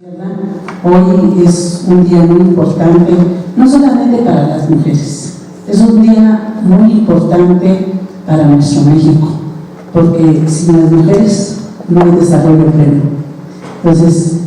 Hoy es un día muy importante, no solamente para las mujeres, es un día muy importante para nuestro México, porque sin las mujeres no hay desarrollo pleno. Entonces,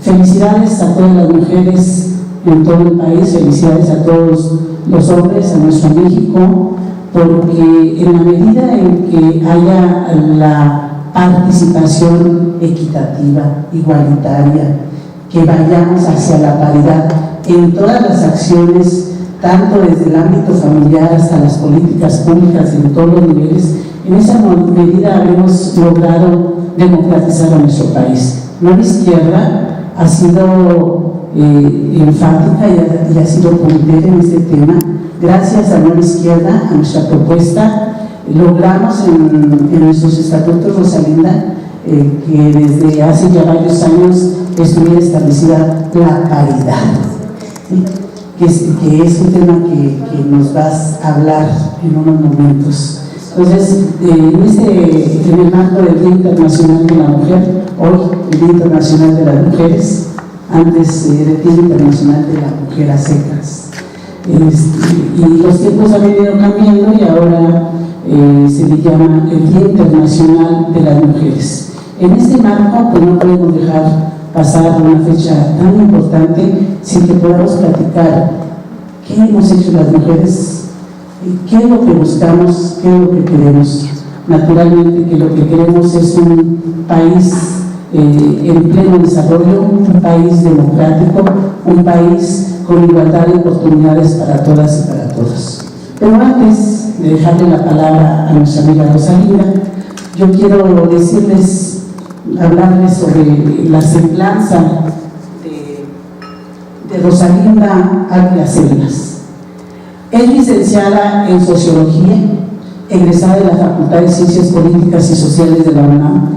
felicidades a todas las mujeres en todo el país, felicidades a todos los hombres, a nuestro México, porque en la medida en que haya la participación equitativa, igualitaria, que vayamos hacia la paridad en todas las acciones, tanto desde el ámbito familiar hasta las políticas públicas en todos los niveles, en esa medida habremos logrado democratizar a nuestro país. Nueva Izquierda ha sido enfática y ha sido puntera en este tema. Gracias a Nueva Izquierda, a nuestra propuesta, logramos en nuestros estatutos, Rosalinda, que desde hace ya varios años estuviera establecida la paridad, ¿sí? que es un tema que nos vas a hablar en unos momentos. Entonces, en el marco del Día Internacional de la Mujer, hoy el Día Internacional de las Mujeres, antes del Día Internacional de la Mujer a secas, y los tiempos han venido cambiando y ahora se le llama el Día Internacional de las Mujeres. En este marco, pues no podemos dejar pasar una fecha tan importante sin que podamos platicar qué hemos hecho las mujeres, qué es lo que buscamos, qué es lo que queremos. Naturalmente que lo que queremos es un país en pleno desarrollo, un país democrático, un país con igualdad de oportunidades para todas y para todos. Pero antes de dejarle la palabra a nuestra amiga Rosalinda, yo quiero hablarles sobre la semblanza de Rosalinda Ávila Cernas. Es licenciada en Sociología, egresada de la Facultad de Ciencias Políticas y Sociales de la UNAM,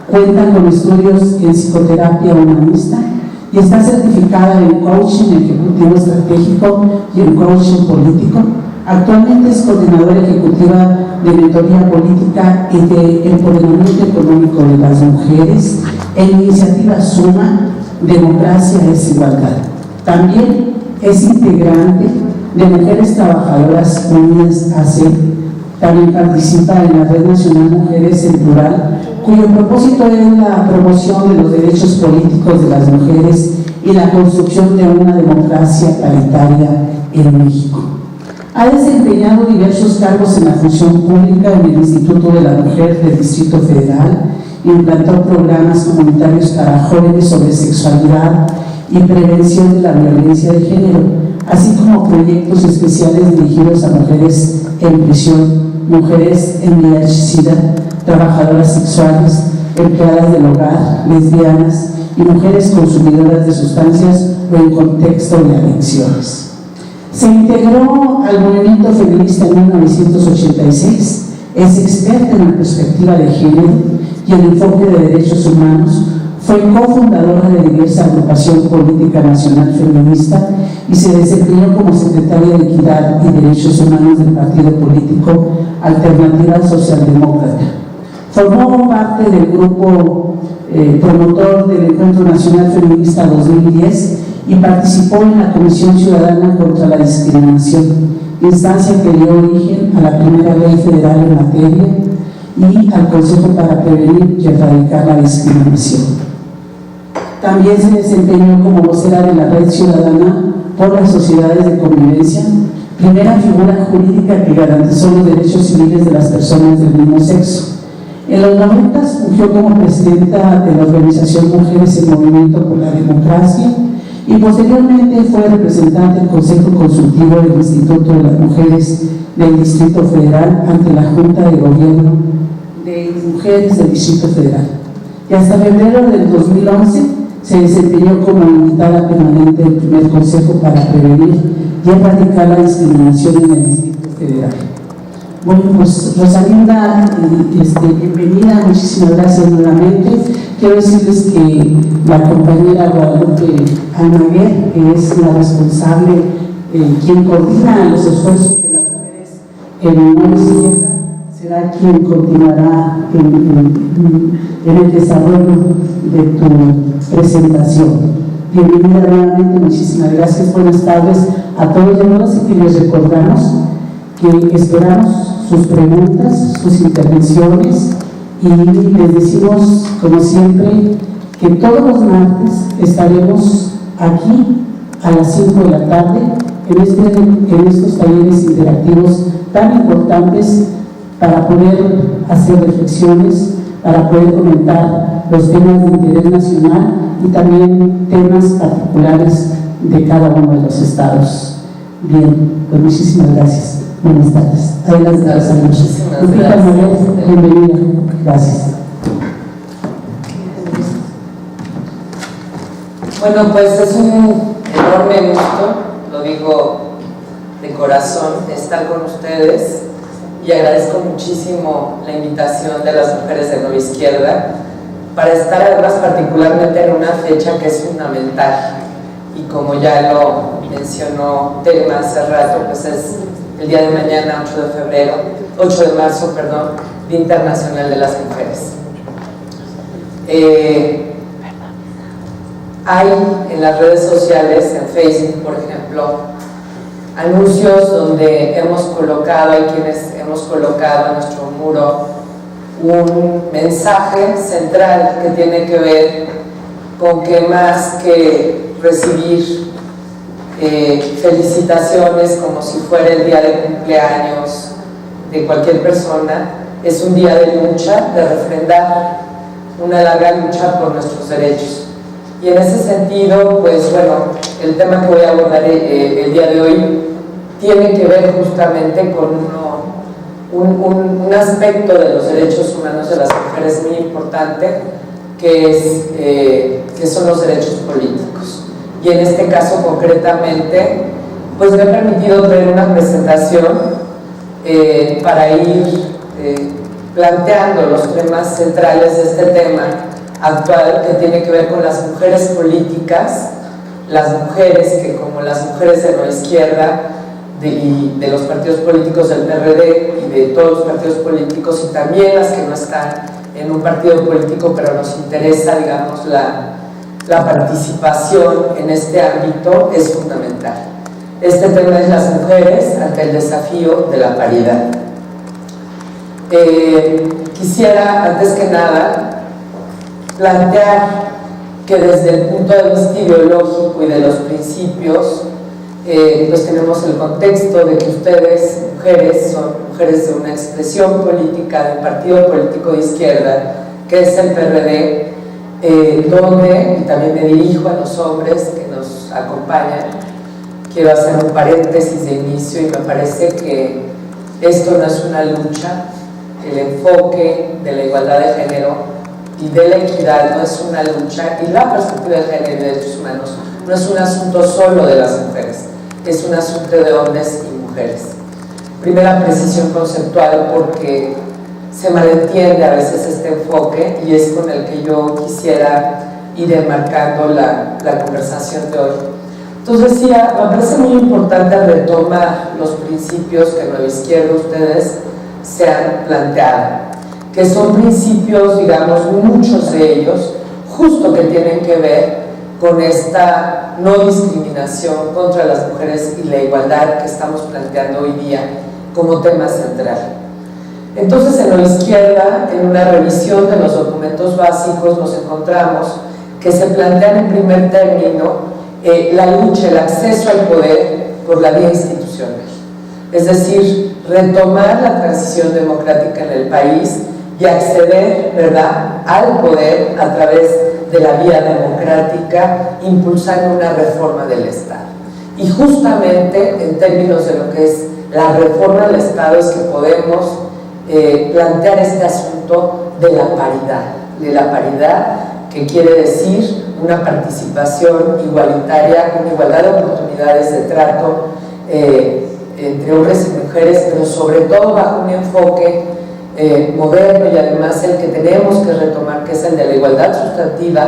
cuenta con estudios en psicoterapia humanista y está certificada en coaching ejecutivo estratégico y en coaching político. Actualmente es coordinadora ejecutiva de mentoría política y de empoderamiento económico de las mujeres en iniciativa Suma, Democracia es Igualdad. También es integrante de Mujeres Trabajadoras Unidas AC. También participa en la Red Nacional Mujeres en Plural, cuyo propósito es la promoción de los derechos políticos de las mujeres y la construcción de una democracia paritaria en México. Ha desempeñado diversos cargos en la función pública en el Instituto de la Mujer del Distrito Federal, implantó programas comunitarios para jóvenes sobre sexualidad y prevención de la violencia de género, así como proyectos especiales dirigidos a mujeres en prisión, mujeres en VIH-Sida, trabajadoras sexuales, empleadas del hogar, lesbianas y mujeres consumidoras de sustancias o en contexto de adicciones. Se integró al movimiento feminista en 1986, es experta en la perspectiva de género y el enfoque de derechos humanos, fue cofundadora de diversa agrupación política nacional feminista y se desempeñó como secretaria de Equidad y Derechos Humanos del partido político Alternativa Socialdemócrata. Formó parte del grupo promotor del Encuentro Nacional Feminista 2010 y participó en la Comisión Ciudadana contra la Discriminación, instancia que dio origen a la primera ley federal en materia y al Consejo para Prevenir y Erradicar la Discriminación. También se desempeñó como vocera de la Red Ciudadana por las Sociedades de Convivencia, primera figura jurídica que garantizó los derechos civiles de las personas del mismo sexo. En los 90 fungió como presidenta de la organización Mujeres en Movimiento por la Democracia y posteriormente fue representante del Consejo Consultivo del Instituto de las Mujeres del Distrito Federal ante la Junta de Gobierno de Mujeres del Distrito Federal. Y hasta febrero del 2011 se desempeñó como invitada permanente del primer Consejo para Prevenir y Erradicar la Discriminación en el Distrito Federal. Bueno, pues Rosalinda, bienvenida, muchísimas gracias nuevamente. Quiero decirles que la compañera Guadalupe Almaguer, que es la responsable, quien coordina los esfuerzos de las mujeres en Nueva Izquierda, será quien continuará en el desarrollo de tu presentación. Bienvenida nuevamente, muchísimas gracias, buenas tardes a todos y a todas, y que les recordamos que esperamos sus preguntas, sus intervenciones, y les decimos, como siempre, que todos los martes estaremos aquí a las 5 de la tarde en estos talleres interactivos tan importantes para poder hacer reflexiones, para poder comentar los temas de interés nacional y también temas particulares de cada uno de los estados. Bien, pues muchísimas gracias. Buenas tardes. Adelante, buenas noches. Lupita Morel, bienvenida. Gracias. Bueno, pues es un enorme gusto, lo digo de corazón, estar con ustedes, y agradezco muchísimo la invitación de las mujeres de Nueva Izquierda para estar además particularmente en una fecha que es fundamental, y como ya lo mencionó Telma hace rato, pues es el día de mañana, 8 de marzo, Día Internacional de las Mujeres. Hay en las redes sociales, en Facebook por ejemplo, anuncios donde hemos colocado, hay quienes hemos colocado en nuestro muro un mensaje central que tiene que ver con que más que recibir felicitaciones como si fuera el día de cumpleaños de cualquier persona, es un día de lucha, de refrendar una larga lucha por nuestros derechos. Y en ese sentido, pues bueno, el tema que voy a abordar el día de hoy tiene que ver justamente con un aspecto de los derechos humanos de las mujeres muy importante, que son los derechos políticos. Y en este caso concretamente, pues me he permitido traer una presentación para ir planteando los temas centrales de este tema actual, que tiene que ver con las mujeres políticas, las mujeres que, como las mujeres de Nueva Izquierda y de los partidos políticos del PRD y de todos los partidos políticos, y también las que no están en un partido político, pero nos interesa, digamos, la participación en este ámbito, es fundamental. Este tema es las mujeres ante el desafío de la paridad. Quisiera, antes que nada, plantear que desde el punto de vista ideológico y de los principios, pues tenemos el contexto de que ustedes, mujeres, son mujeres de una expresión política del partido político de izquierda, que es el PRD, donde, y también me dirijo a los hombres que nos acompañan, quiero hacer un paréntesis de inicio, y me parece que esto no es una lucha, el enfoque de la igualdad de género y de la equidad no es una lucha, y la perspectiva de género y de derechos humanos no es un asunto solo de las mujeres, es un asunto de hombres y mujeres. Primera precisión conceptual, porque se malentiende a veces este enfoque, y es con el que yo quisiera ir enmarcando la conversación de hoy. Entonces decía, me parece muy importante retomar los principios que en Nueva Izquierda ustedes se han planteado, que son principios, digamos, muchos de ellos, justo que tienen que ver con esta no discriminación contra las mujeres y la igualdad que estamos planteando hoy día como tema central. Entonces, en Nueva Izquierda, en una revisión de los documentos básicos, nos encontramos que se plantean en primer término la lucha, el acceso al poder por la vía institucional, es decir, retomar la transición democrática en el país y acceder, ¿verdad?, al poder a través de la vía democrática, impulsando una reforma del Estado. Y justamente en términos de lo que es la reforma del Estado es que podemos plantear este asunto de la paridad, que quiere decir una participación igualitaria, una igualdad de oportunidades de trato entre hombres y mujeres, pero sobre todo bajo un enfoque moderno, y además el que tenemos que retomar, que es el de la igualdad sustantiva,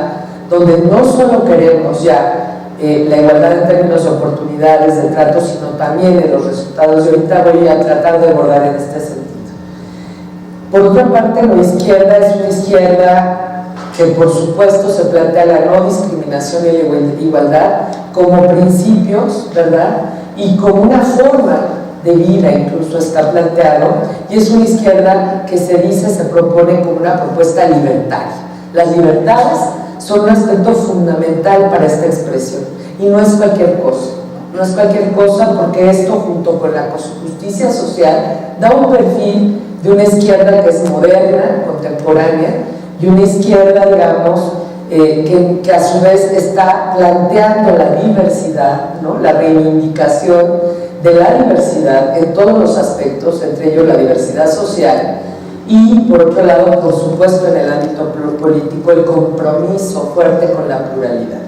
donde no solo queremos ya la igualdad en términos de oportunidades de trato, sino también en los resultados. Y ahorita voy a tratar de abordar en este sentido. Por otra parte, la izquierda es una izquierda que por supuesto se plantea la no discriminación y la igualdad como principios, ¿verdad? Y como una forma de vida incluso está planteado, y es una izquierda que se propone como una propuesta libertaria. Las libertades son un aspecto fundamental para esta expresión, y no es cualquier cosa. No es cualquier cosa porque esto, junto con la justicia social, da un perfil de una izquierda que es moderna, contemporánea, y una izquierda, digamos, que a su vez está planteando la diversidad, ¿no? La reivindicación de la diversidad en todos los aspectos, entre ellos la diversidad social, y por otro lado, por supuesto, en el ámbito político, el compromiso fuerte con la pluralidad.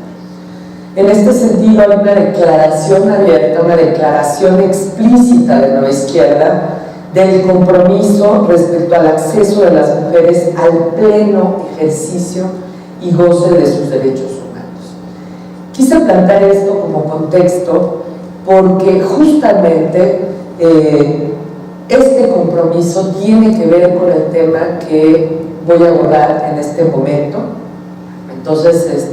En este sentido, hay una declaración abierta, una declaración explícita de Nueva Izquierda del compromiso respecto al acceso de las mujeres al pleno ejercicio y goce de sus derechos humanos. Quise plantear esto como contexto porque justamente este compromiso tiene que ver con el tema que voy a abordar en este momento. Entonces,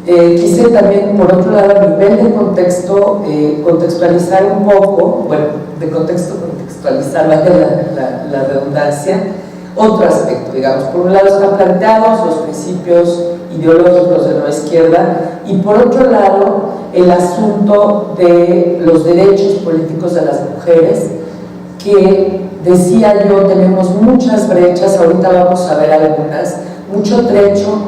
quise también, por otro lado, a nivel de contexto, contextualizar un poco, bueno, de contexto contextualizar la redundancia, otro aspecto, digamos. Por un lado están planteados los principios ideológicos de Nueva Izquierda y por otro lado el asunto de los derechos políticos de las mujeres, que decía yo, tenemos muchas brechas, ahorita vamos a ver algunas, mucho trecho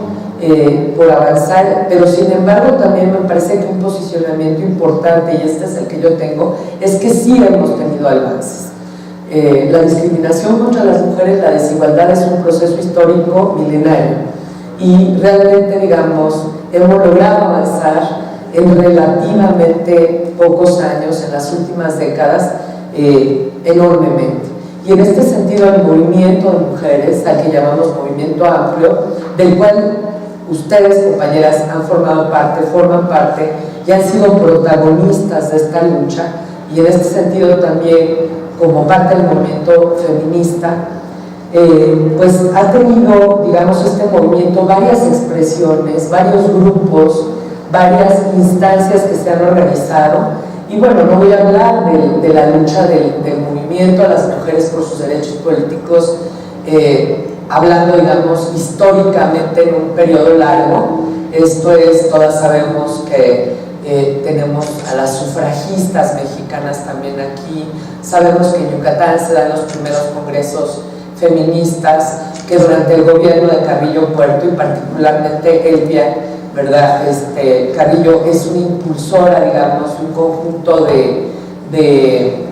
por avanzar, pero sin embargo también me parece que un posicionamiento importante, y este es el que yo tengo, es que sí hemos tenido avances. La discriminación contra las mujeres, la desigualdad es un proceso histórico milenario y realmente, digamos, hemos logrado avanzar en relativamente pocos años, en las últimas décadas, enormemente. Y en este sentido el movimiento de mujeres, al que llamamos movimiento amplio, del cual ustedes, compañeras, han formado parte, forman parte y han sido protagonistas de esta lucha, y en este sentido también como parte del movimiento feminista, pues ha tenido, digamos, este movimiento varias expresiones, varios grupos, varias instancias que se han organizado. Y bueno, no voy a hablar de la lucha del movimiento a las mujeres por sus derechos políticos, hablando, digamos, históricamente en un periodo largo. Esto es, todas sabemos que tenemos a las sufragistas mexicanas también aquí, sabemos que en Yucatán se dan los primeros congresos feministas, que durante el gobierno de Carrillo Puerto y particularmente Elvia, ¿verdad? Carrillo es una impulsora, digamos, un conjunto de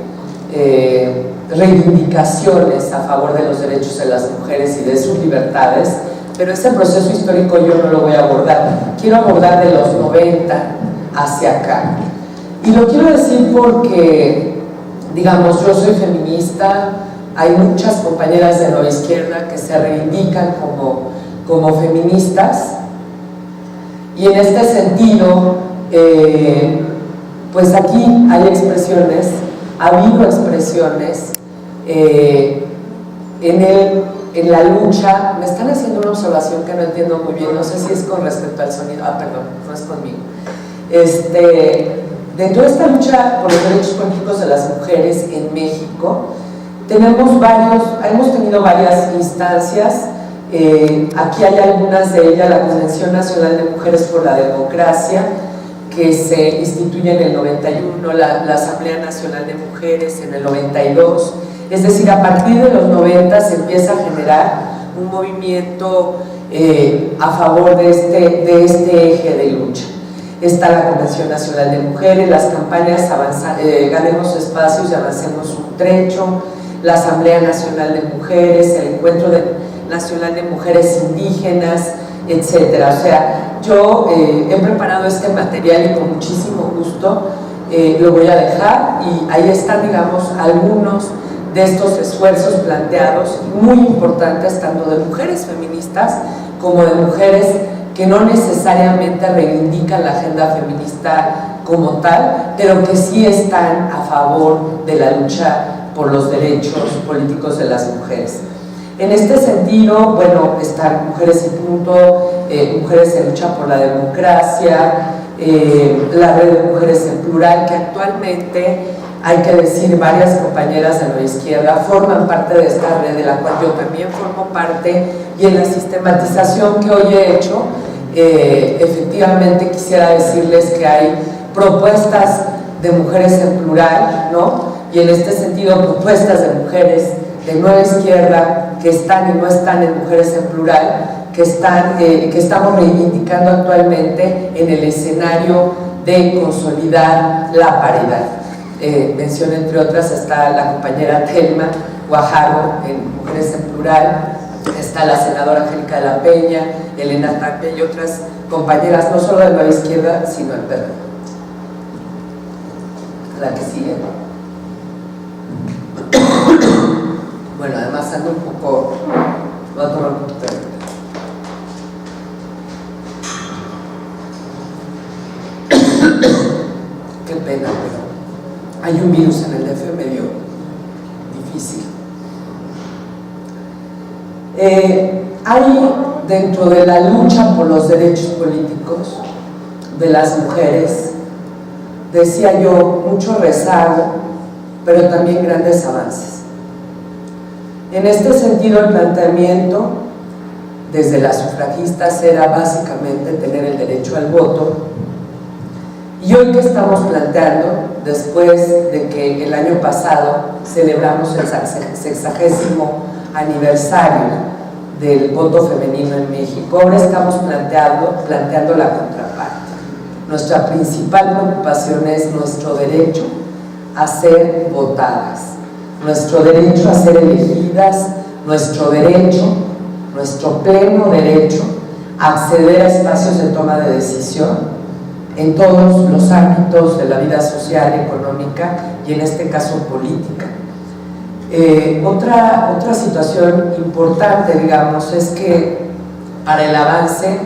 reivindicaciones a favor de los derechos de las mujeres y de sus libertades, pero ese proceso histórico yo no lo voy a abordar. Quiero abordar de los 90 hacia acá. Y lo quiero decir porque, digamos, yo soy feminista, hay muchas compañeras de Nueva Izquierda que se reivindican como feministas, y en este sentido, pues aquí hay expresiones, ha habido expresiones en la lucha. Me están haciendo una observación que no entiendo muy bien, no sé si es con respecto al sonido, perdón, no es conmigo. Dentro de esta lucha por los derechos políticos de las mujeres en México, hemos tenido varias instancias. Aquí hay algunas de ellas: la Convención Nacional de Mujeres por la Democracia, que se instituye en el 91, la Asamblea Nacional de Mujeres en el 92, es decir, a partir de los 90 se empieza a generar un movimiento a favor de este eje de lucha. Está la Convención Nacional de Mujeres, las campañas Ganemos Espacios y Avancemos un Trecho, la Asamblea Nacional de Mujeres, el Encuentro Nacional de Mujeres Indígenas, etcétera. O sea, yo he preparado este material y con muchísimo gusto lo voy a dejar, y ahí están, digamos, algunos de estos esfuerzos planteados, muy importantes, tanto de mujeres feministas como de mujeres que no necesariamente reivindican la agenda feminista como tal, pero que sí están a favor de la lucha por los derechos políticos de las mujeres. En este sentido, bueno, están Mujeres y Punto, Mujeres en Lucha por la Democracia, la Red de Mujeres en Plural, que actualmente, hay que decir, varias compañeras de Nueva Izquierda forman parte de esta red, de la cual yo también formo parte, y en la sistematización que hoy he hecho, efectivamente quisiera decirles que hay propuestas de mujeres en plural, ¿no? Y en este sentido, propuestas de mujeres de Nueva Izquierda que están y no están en Mujeres en Plural, que estamos reivindicando actualmente en el escenario de consolidar la paridad. Menciono entre otras, está la compañera Telma Guajardo en Mujeres en Plural, está la senadora Angélica de la Peña, Elena Tapia y otras compañeras, no solo de Nueva Izquierda, sino el PRD. La que sigue. Bueno, además ando un poco, voy a tomar un poquito de... Qué pena, pero hay un virus en el DF medio difícil. Hay dentro de la lucha por los derechos políticos de las mujeres, decía yo, mucho rezago, pero también grandes avances. En este sentido, el planteamiento desde las sufragistas era básicamente tener el derecho al voto. Y hoy que estamos planteando, después de que el año pasado celebramos el 60º aniversario del voto femenino en México, ahora estamos planteando la contraparte. Nuestra principal preocupación es nuestro derecho a ser votadas, nuestro derecho a ser elegidas, nuestro pleno derecho a acceder a espacios de toma de decisión en todos los ámbitos de la vida social, económica y en este caso política. Otra situación importante, digamos, es que para el avance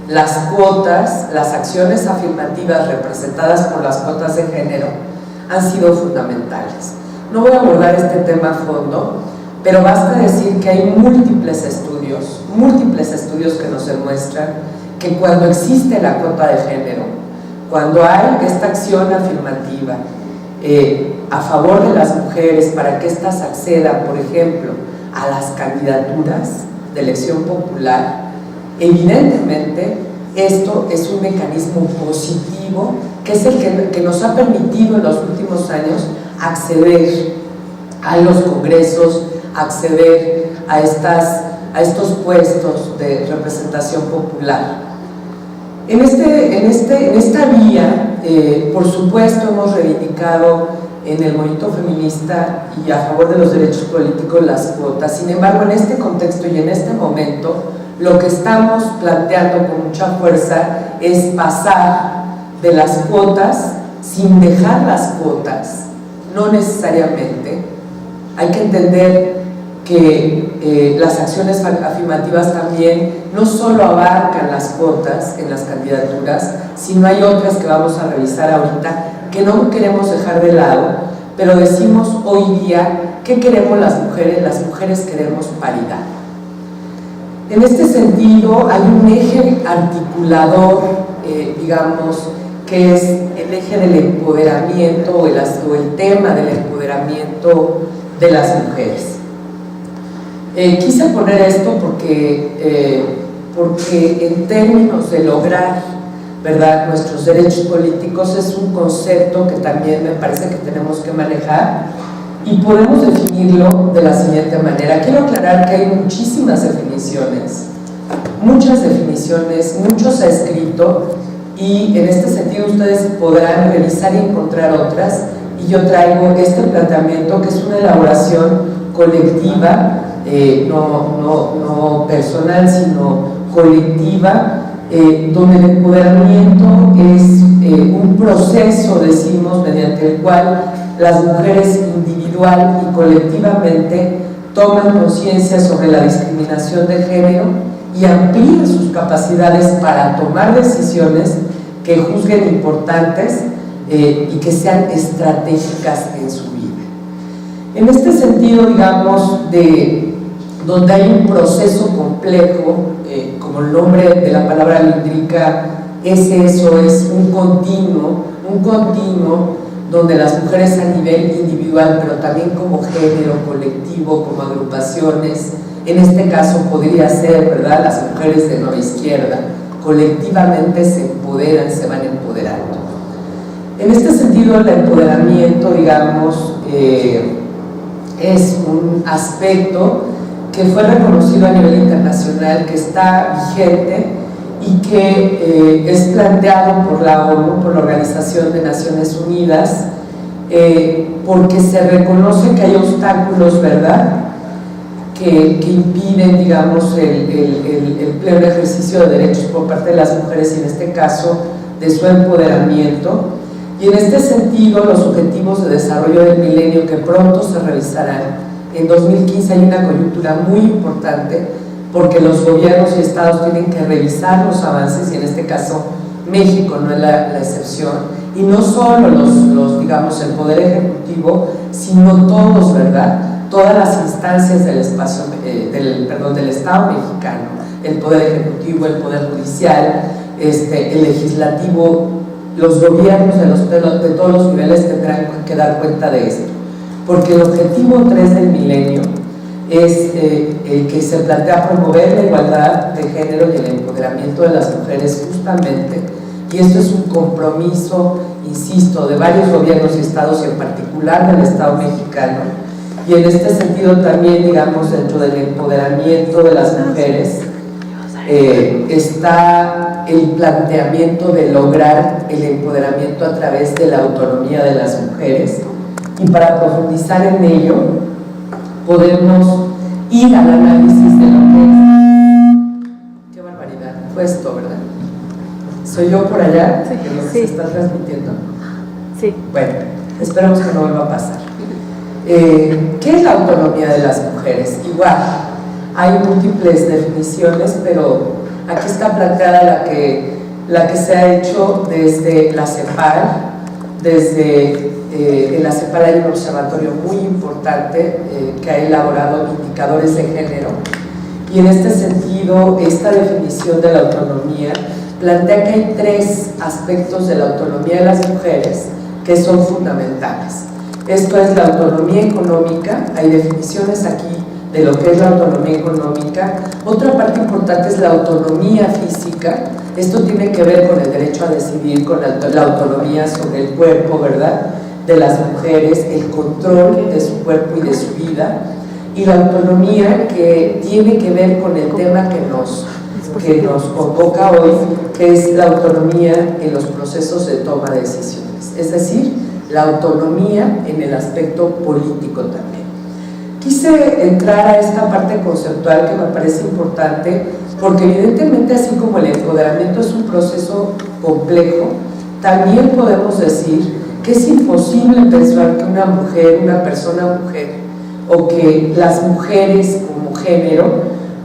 las cuotas, las acciones afirmativas representadas por las cuotas de género han sido fundamentales. No voy a abordar este tema a fondo, pero basta decir que hay múltiples estudios que nos demuestran que cuando existe la cuota de género, cuando hay esta acción afirmativa a favor de las mujeres para que éstas accedan, por ejemplo, a las candidaturas de elección popular, evidentemente esto es un mecanismo positivo que es el que nos ha permitido en los últimos años acceder a los congresos, acceder a estos puestos de representación popular. En esta vía, por supuesto, hemos reivindicado en el movimiento feminista y a favor de los derechos políticos las cuotas. Sin embargo, en este contexto y en este momento, lo que estamos planteando con mucha fuerza es pasar de las cuotas sin dejar las cuotas. No necesariamente. Hay que entender que las acciones afirmativas también no solo abarcan las cuotas en las candidaturas, sino hay otras que vamos a revisar ahorita que no queremos dejar de lado, pero decimos hoy día ¿qué queremos las mujeres? Las mujeres queremos paridad. En este sentido hay un eje articulador, digamos, que es el eje del empoderamiento o el tema del empoderamiento de las mujeres. Quise poner esto porque en términos de lograr, ¿verdad?, nuestros derechos políticos es un concepto que también me parece que tenemos que manejar y podemos definirlo de la siguiente manera. Quiero aclarar que hay muchísimas definiciones, mucho se ha escrito y en este sentido ustedes podrán revisar y encontrar otras, y yo traigo este planteamiento que es una elaboración colectiva, no personal sino colectiva, donde el empoderamiento es un proceso, decimos, mediante el cual las mujeres individual y colectivamente toman conciencia sobre la discriminación de género y amplían sus capacidades para tomar decisiones que juzguen importantes y que sean estratégicas en su vida. En este sentido, digamos, donde hay un proceso complejo, como el nombre de la palabra lo indica, es eso, es un continuo donde las mujeres a nivel individual, pero también como género, colectivo, como agrupaciones, en este caso podría ser, ¿verdad?, las mujeres de Nueva Izquierda, colectivamente se empoderan, se van empoderando. En este sentido, el empoderamiento, digamos, es un aspecto que fue reconocido a nivel internacional, que está vigente y que es planteado por la ONU, por la Organización de Naciones Unidas, porque se reconoce que hay obstáculos, ¿verdad?, que impiden, digamos, el pleno ejercicio de derechos por parte de las mujeres y en este caso de su empoderamiento. Y en este sentido, los objetivos de desarrollo del milenio que pronto se revisarán, en 2015 hay una coyuntura muy importante porque los gobiernos y estados tienen que revisar los avances y en este caso México no es la excepción, y no solo los digamos, el Poder Ejecutivo, sino todos, ¿verdad?, todas las instancias del espacio, del Estado mexicano, el Poder Ejecutivo, el Poder Judicial, el Legislativo, los gobiernos de todos los niveles tendrán que dar cuenta de esto, porque el objetivo 3 del milenio es el que se plantea promover la igualdad de género y el empoderamiento de las mujeres justamente, y esto es un compromiso, insisto, de varios gobiernos y estados y en particular del Estado mexicano, y en este sentido también, digamos, dentro del empoderamiento de las mujeres está el planteamiento de lograr el empoderamiento a través de la autonomía de las mujeres, y para profundizar en ello podemos ir al análisis de lo que es. Qué barbaridad, fue esto, ¿verdad? ¿Soy yo por allá? Sí, que lo que sí. se está transmitiendo. Sí. Bueno, esperemos que no vuelva a pasar. ¿Qué es la autonomía de las mujeres? Igual, hay múltiples definiciones, pero aquí está planteada la que se ha hecho desde la CEPAL. En la CEPAL hay un observatorio muy importante que ha elaborado indicadores de género, y en este sentido esta definición de la autonomía plantea que hay 3 aspectos de la autonomía de las mujeres que son fundamentales. Esto es la autonomía económica, hay definiciones aquí de lo que es la autonomía económica. Otra parte importante es la autonomía física. Esto tiene que ver con el derecho a decidir, con la autonomía sobre el cuerpo, ¿verdad?, de las mujeres, el control de su cuerpo y de su vida, y la autonomía que tiene que ver con el tema que nos convoca hoy, que es la autonomía en los procesos de toma de decisiones, es decir, la autonomía en el aspecto político también. Quise entrar a esta parte conceptual que me parece importante porque evidentemente, así como el empoderamiento es un proceso complejo, también podemos decir que es imposible pensar que una mujer, una persona mujer, o que las mujeres como género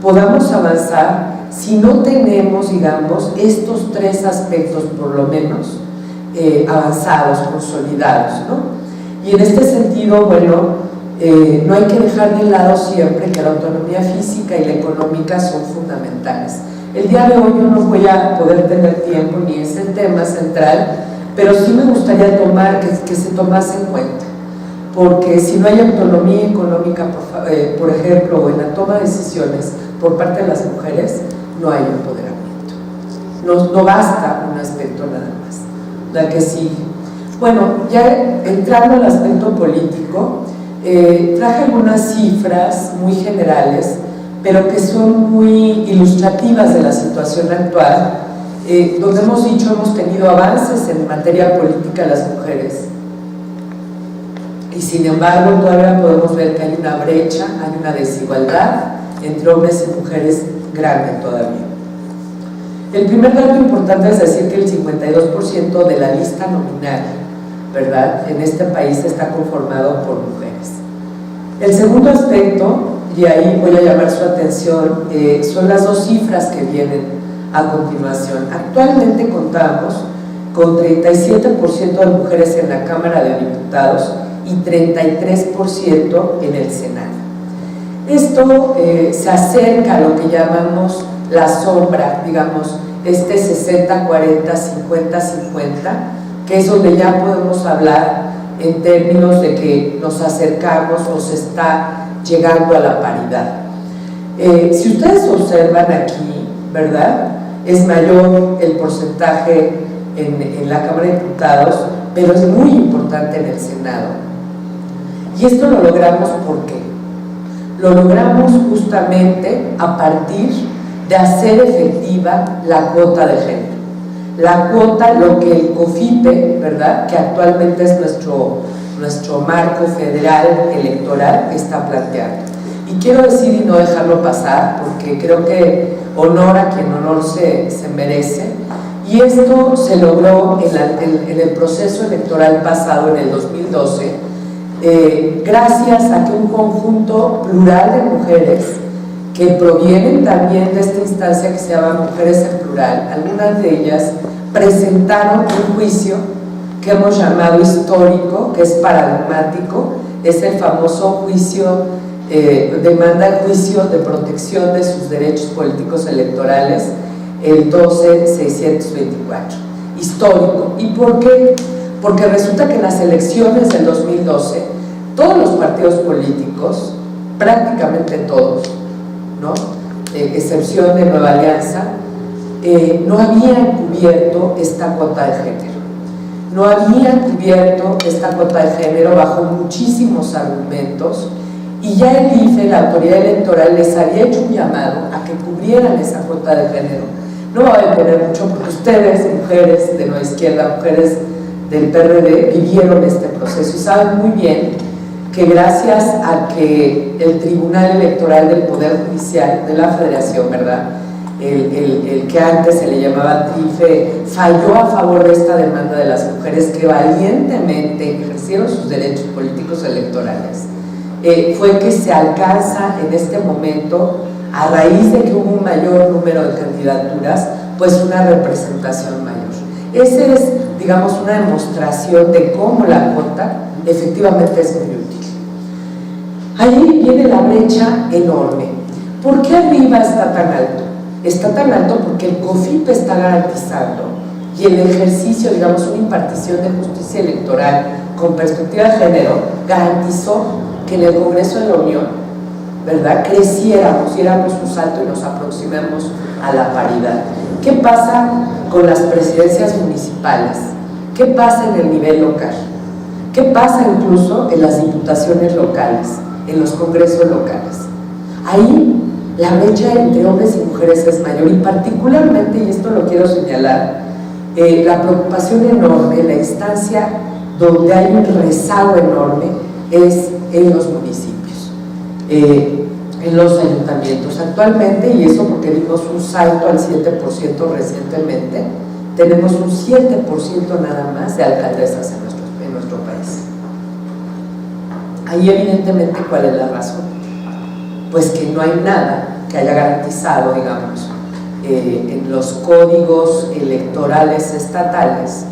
podamos avanzar si no tenemos, digamos, estos 3 aspectos por lo menos avanzados, consolidados, ¿no? Y en este sentido, bueno, no hay que dejar de lado siempre que la autonomía física y la económica son fundamentales. El día de hoy yo no voy a poder tener tiempo ni es el tema central, pero sí me gustaría que se tomase en cuenta, porque si no hay autonomía económica, por ejemplo, o en la toma de decisiones por parte de las mujeres, no hay empoderamiento. No basta un aspecto nada más. La que sigue. Bueno, ya entrando al aspecto político, traje algunas cifras muy generales, pero que son muy ilustrativas de la situación actual, donde hemos tenido avances en materia política de las mujeres, y sin embargo todavía podemos ver que hay una brecha, hay una desigualdad entre hombres y mujeres grande todavía. El primer dato importante es decir que el 52% de la lista nominal, ¿verdad?, en este país está conformado por mujeres. El segundo aspecto, y ahí voy a llamar su atención, son las 2 cifras que vienen a continuación. Actualmente contamos con 37% de mujeres en la Cámara de Diputados y y 33% en el Senado. Esto se acerca a lo que llamamos la sombra, digamos, este 60-40, 50-50, que es donde ya podemos hablar en términos de que nos acercamos o se está llegando a la paridad. Si ustedes observan aquí, ¿verdad?, es mayor el porcentaje en la Cámara de Diputados, pero es muy importante en el Senado. Y esto lo logramos ¿por qué? Lo logramos justamente a partir de hacer efectiva la cuota de género. La cuota, lo que el COFIPE, ¿verdad?, que actualmente es nuestro marco federal electoral, está planteando. Y quiero decir y no dejarlo pasar, porque creo que honor a quien honor se merece, y esto se logró en el proceso electoral pasado, en el 2012, gracias a que un conjunto plural de mujeres que provienen también de esta instancia que se llama Mujeres en Plural, algunas de ellas presentaron un juicio que hemos llamado histórico, que es paradigmático, es el famoso juicio, demanda de juicio de protección de sus derechos políticos electorales, el 12-624, histórico. ¿Y por qué? Porque resulta que en las elecciones del 2012, todos los partidos políticos, prácticamente todos, ¿no?, excepción de Nueva Alianza, no habían cubierto esta cuota de género. No habían cubierto esta cuota de género bajo muchísimos argumentos, y ya el IFE, la autoridad electoral, les había hecho un llamado a que cubrieran esa cuota de género. No va a depender mucho porque ustedes, mujeres de Nueva Izquierda, mujeres del PRD, vivieron este proceso y saben muy bien que gracias a que el Tribunal Electoral del Poder Judicial de la Federación, ¿verdad?, el que antes se le llamaba TRIFE, falló a favor de esta demanda de las mujeres que valientemente ejercieron sus derechos políticos electorales, fue que se alcanza en este momento, a raíz de que hubo un mayor número de candidaturas, pues una representación mayor. Esa es, digamos, una demostración de cómo la cuota efectivamente es muy útil. Ahí viene la brecha enorme. ¿Por qué arriba está tan alto? Está tan alto porque el COFIPE está garantizando, y el ejercicio, digamos, una impartición de justicia electoral con perspectiva de género garantizó que en el Congreso de la Unión, ¿verdad?, creciéramos, diéramos un salto y nos aproximemos a la paridad. ¿Qué pasa con las presidencias municipales? ¿Qué pasa en el nivel local? ¿Qué pasa incluso en las diputaciones locales, en los congresos locales? Ahí la brecha entre hombres y mujeres es mayor, y particularmente, y esto lo quiero señalar, la preocupación enorme, la instancia donde hay un rezago enorme es en los municipios, en los ayuntamientos. Actualmente, y eso porque dimos un salto al 7% recientemente, tenemos un 7% nada más de alcaldesas en nuestro país. Ahí evidentemente, ¿cuál es la razón? Pues que no hay nada que haya garantizado, digamos, en los códigos electorales estatales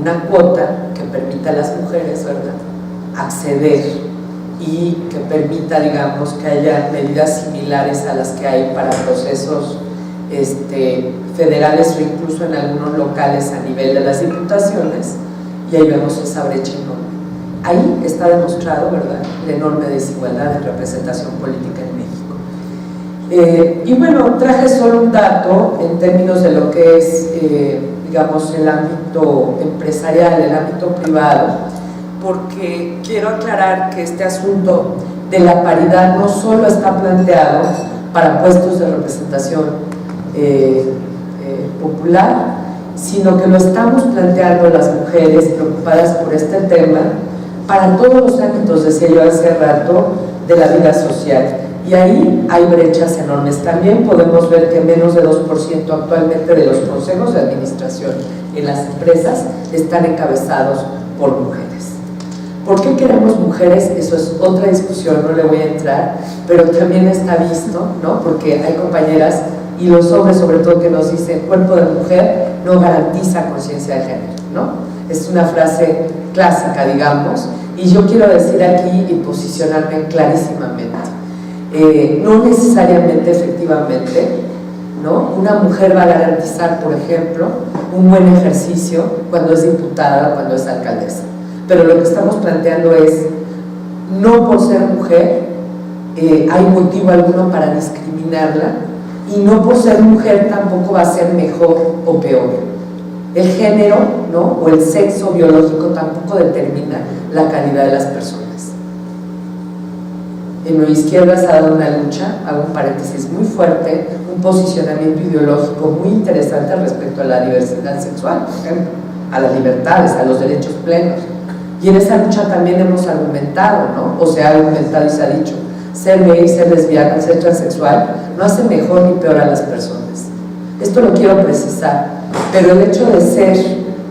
una cuota que permita a las mujeres, ¿verdad?, acceder, y que permita, digamos, que haya medidas similares a las que hay para procesos federales o incluso en algunos locales a nivel de las diputaciones, y ahí vemos esa brecha enorme. Ahí está demostrado, ¿verdad?, la enorme desigualdad en representación política en México. Y bueno, traje solo un dato en términos de lo que es, digamos, el ámbito empresarial, el ámbito privado, porque quiero aclarar que este asunto de la paridad no solo está planteado para puestos de representación popular, sino que lo estamos planteando las mujeres preocupadas por este tema para todos los ámbitos, decía yo hace rato, de la vida social. Y ahí hay brechas enormes. También podemos ver que menos de 2% actualmente de los consejos de administración en las empresas están encabezados por mujeres. ¿Por qué queremos mujeres? Eso es otra discusión, no le voy a entrar, pero también está visto, ¿no?, porque hay compañeras y los hombres sobre todo que nos dicen cuerpo de mujer no garantiza conciencia de género, ¿no? Es una frase clásica, digamos, y yo quiero decir aquí y posicionarme clarísimamente. No necesariamente, efectivamente, ¿no? Una mujer va a garantizar, por ejemplo, un buen ejercicio cuando es diputada, cuando es alcaldesa. Pero lo que estamos planteando es, no por ser mujer hay motivo alguno para discriminarla, y no por ser mujer tampoco va a ser mejor o peor. El género, ¿no? O el sexo biológico tampoco determina la calidad de las personas. En Nueva Izquierda se ha dado una lucha, hago un paréntesis muy fuerte, un posicionamiento ideológico muy interesante respecto a la diversidad sexual, por ejemplo, a las libertades, a los derechos plenos. Y en esa lucha también hemos argumentado, ¿no? O se ha argumentado y se ha dicho, ser gay, ser lesbiana, ser transexual no hace mejor ni peor a las personas. Esto lo quiero precisar, pero el hecho de ser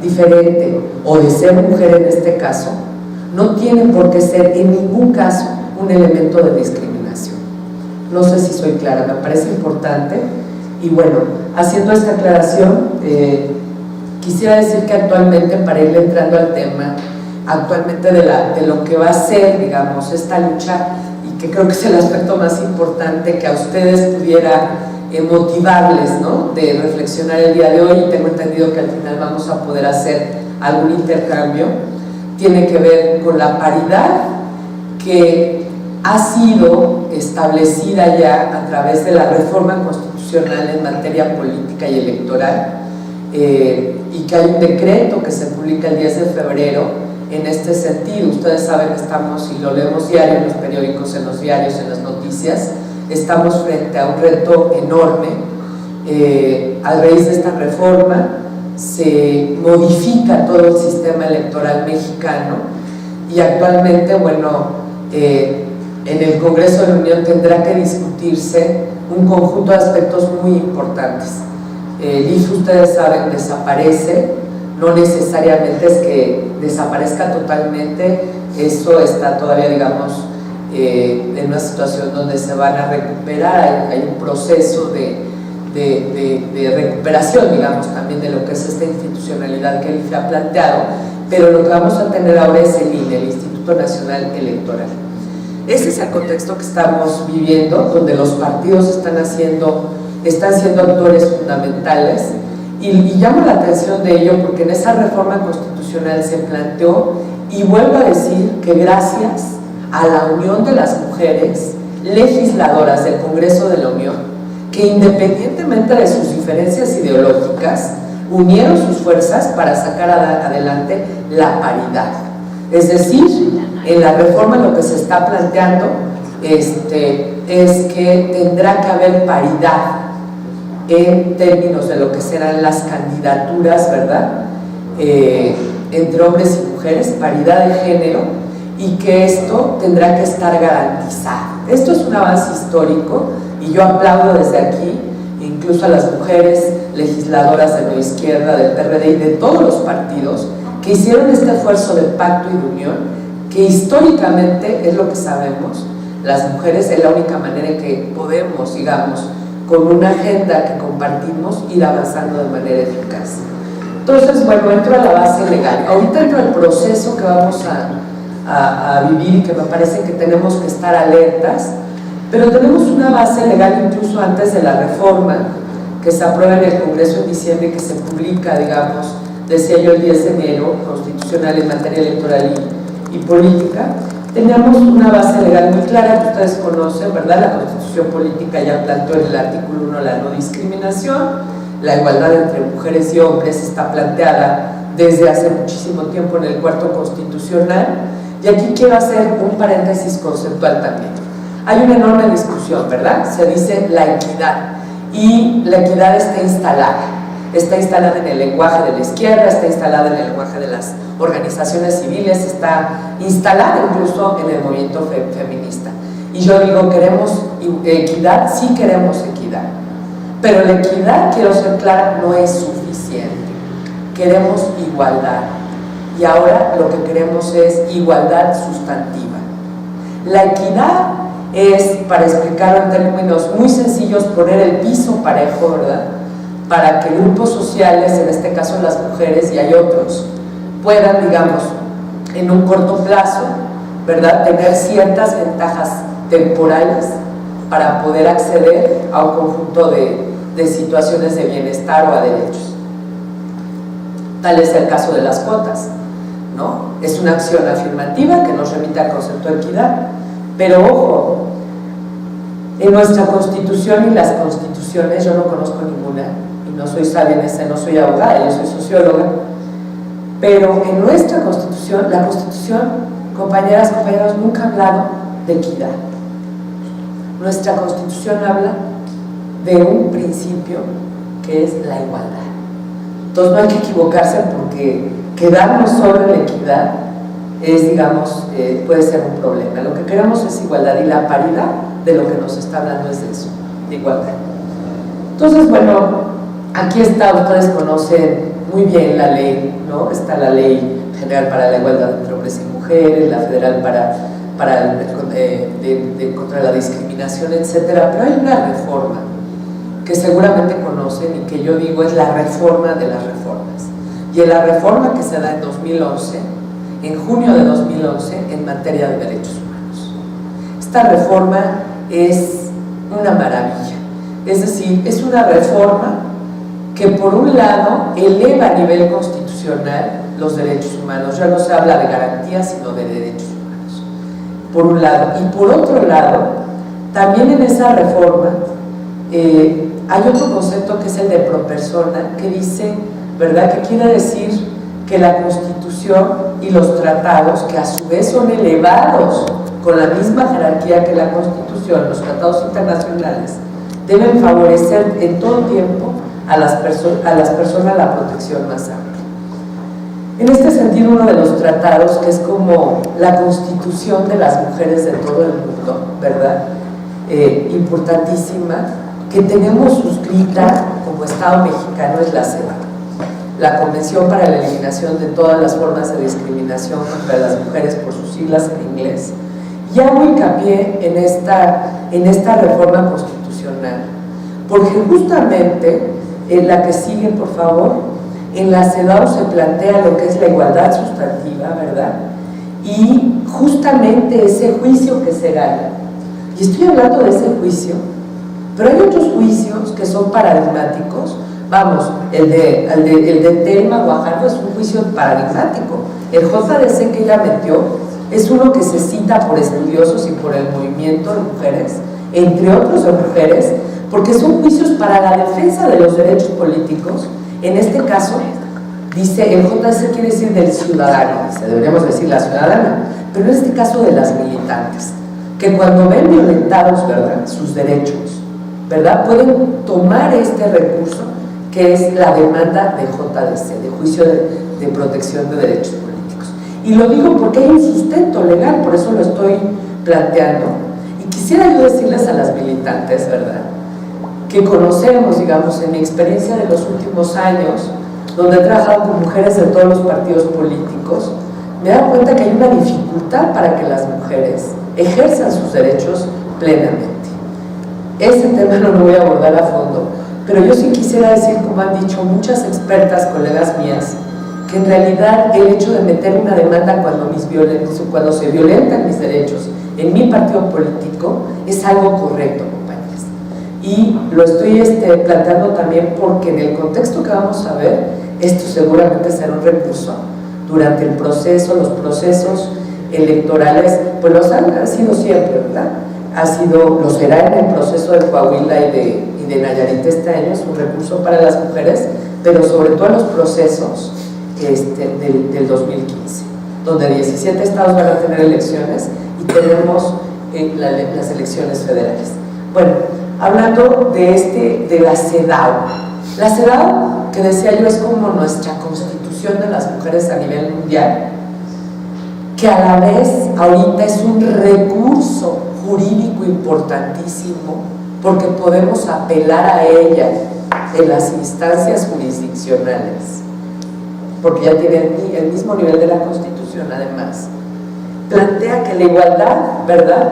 diferente o de ser mujer en este caso no tiene por qué ser en ningún caso un elemento de discriminación. No sé si soy clara, me parece importante. Y bueno, haciendo esta aclaración, quisiera decir que actualmente, para ir entrando al tema, actualmente de lo que va a ser, digamos, esta lucha, y que creo que es el aspecto más importante que a ustedes pudiera motivarles, ¿no? De reflexionar el día de hoy, y tengo entendido que al final vamos a poder hacer algún intercambio, tiene que ver con la paridad que ha sido establecida ya a través de la reforma constitucional en materia política y electoral, y que hay un decreto que se publica el 10 de febrero en este sentido. Ustedes saben, estamos, y lo leemos diario en los periódicos, en los diarios, en las noticias, estamos frente a un reto enorme. A raíz de esta reforma se modifica todo el sistema electoral mexicano, y actualmente, bueno, en el Congreso de la Unión tendrá que discutirse un conjunto de aspectos muy importantes. El IFE, ustedes saben, desaparece, no necesariamente es que desaparezca totalmente, eso está todavía, digamos, en una situación donde se van a recuperar, hay un proceso de recuperación, digamos, también de lo que es esta institucionalidad que el IFE ha planteado, pero lo que vamos a tener ahora es el INE, el Instituto Nacional Electoral. Ese es el contexto que estamos viviendo, donde los partidos están siendo actores fundamentales, y llamo la atención de ello porque en esa reforma constitucional se planteó, y vuelvo a decir que gracias a la unión de las mujeres legisladoras del Congreso de la Unión, que independientemente de sus diferencias ideológicas, unieron sus fuerzas para sacar adelante la paridad. Es decir, en la reforma lo que se está planteando es que tendrá que haber paridad en términos de lo que serán las candidaturas, ¿verdad? Entre hombres y mujeres, paridad de género, y que esto tendrá que estar garantizado. Esto es un avance histórico, y yo aplaudo desde aquí incluso a las mujeres legisladoras de Nueva Izquierda, del PRD y de todos los partidos que hicieron este esfuerzo de pacto y de unión, que históricamente es lo que sabemos, las mujeres es la única manera en que podemos, digamos, con una agenda que compartimos, ir avanzando de manera eficaz. Entonces, bueno, entro a la base legal. Ahorita entro al proceso que vamos a vivir, y que me parece que tenemos que estar alertas, pero tenemos una base legal incluso antes de la reforma, que se aprueba en el Congreso en diciembre y que se publica, digamos, decía yo, el 10 de enero, constitucional en materia electoral y política. Teníamos una base legal muy clara que ustedes conocen, ¿verdad? La Constitución Política ya planteó en el artículo 1 la no discriminación, la igualdad entre mujeres y hombres está planteada desde hace muchísimo tiempo en el cuarto constitucional, y aquí quiero hacer un paréntesis conceptual también. Hay una enorme discusión, ¿verdad? Se dice la equidad, y la equidad está instalada en el lenguaje de la izquierda, está instalada en el lenguaje de las organizaciones civiles, está instalada incluso en el movimiento feminista. Y yo digo, ¿queremos equidad? Sí queremos equidad, pero la equidad, quiero ser clara, no es suficiente. Queremos igualdad, y ahora lo que queremos es igualdad sustantiva. La equidad es, para explicarlo en términos muy sencillos, poner el piso parejo, ¿verdad? Para que grupos sociales, en este caso las mujeres, y hay otros, puedan, digamos, en un corto plazo, ¿verdad?, tener ciertas ventajas temporales para poder acceder a un conjunto de situaciones de bienestar o a derechos. Tal es el caso de las cuotas, ¿no? Es una acción afirmativa que nos remite al concepto de equidad, pero ojo, en nuestra Constitución y las constituciones, yo no conozco ninguna, y no soy sabia en esa, no soy abogada, yo soy socióloga, pero en nuestra Constitución, la Constitución, compañeras, compañeros, nunca ha hablado de equidad. Nuestra Constitución habla de un principio que es la igualdad. Entonces no hay que equivocarse, porque quedarnos solo en la equidad es, digamos, puede ser un problema. Lo que queremos es igualdad, y la paridad de lo que nos está hablando es de eso, de igualdad. Entonces, bueno, aquí está, ustedes conocen muy bien la ley, ¿no? Está la Ley General para la Igualdad entre Hombres y Mujeres, la Federal contra la discriminación, etcétera. Pero hay una reforma que seguramente conocen y que yo digo es la reforma de las reformas. Y en la reforma que se da en 2011, en junio de 2011, en materia de derechos humanos. Esta reforma es una maravilla. Es decir, es una reforma que por un lado eleva a nivel constitucional los derechos humanos. Ya no se habla de garantías, sino de derechos humanos, por un lado. Y por otro lado, también en esa reforma hay otro concepto que es el de pro persona, que dice, ¿verdad?, que quiere decir que la Constitución y los tratados, que a su vez son elevados con la misma jerarquía que la Constitución, los tratados internacionales, deben favorecer en todo tiempo a las personas la protección más amplia. En este sentido, uno de los tratados, que es como la constitución de las mujeres de todo el mundo, ¿verdad?, importantísima, que tenemos suscrita como Estado mexicano, es la CEDAW, la Convención para la Eliminación de todas las formas de discriminación contra las mujeres, por sus siglas en inglés. Y hago hincapié en esta reforma constitucional, porque justamente en la que sigue, por favor, en la CEDAW se plantea lo que es la igualdad sustantiva, ¿verdad? Y justamente ese juicio que se gana, y estoy hablando de ese juicio, pero hay otros juicios que son paradigmáticos. Vamos, el de Thelma Guajardo es un juicio paradigmático. El JDC que ella metió es uno que se cita por estudiosos y por el movimiento de mujeres, entre otros de mujeres, porque son juicios para la defensa de los derechos políticos. En este caso, dice, el JDC quiere decir del ciudadano, deberíamos decir la ciudadana, pero en este caso de las militantes, que cuando ven violentados, ¿verdad?, sus derechos, ¿verdad?, pueden tomar este recurso que es la demanda de JDC, de juicio de protección de derechos políticos. Y lo digo porque hay un sustento legal, por eso lo estoy planteando. Y quisiera yo decirles a las militantes, ¿verdad?, que conocemos, digamos, en mi experiencia de los últimos años, donde he trabajado con mujeres de todos los partidos políticos, me he dado cuenta que hay una dificultad para que las mujeres ejerzan sus derechos plenamente. Ese tema no lo voy a abordar a fondo, pero yo sí quisiera decir, como han dicho muchas expertas, colegas mías, que en realidad el hecho de meter una demanda cuando se violentan mis derechos en mi partido político es algo correcto, compañeras. Y lo estoy planteando también porque en el contexto que vamos a ver, esto seguramente será un recurso durante el proceso, los procesos electorales, pues los han sido siempre, ¿verdad? Lo será en el proceso de Coahuila y de Nayarit este año, es un recurso para las mujeres, pero sobre todo en los procesos del 2015, donde 17 estados van a tener elecciones y tenemos las elecciones federales. Bueno, hablando de la CEDAW. La CEDAW, que decía yo, es como nuestra constitución de las mujeres a nivel mundial, que a la vez ahorita es un recurso jurídico importantísimo, porque podemos apelar a ella en las instancias jurisdiccionales, porque ya tiene el mismo nivel de la Constitución. Además, plantea que la igualdad, ¿verdad?,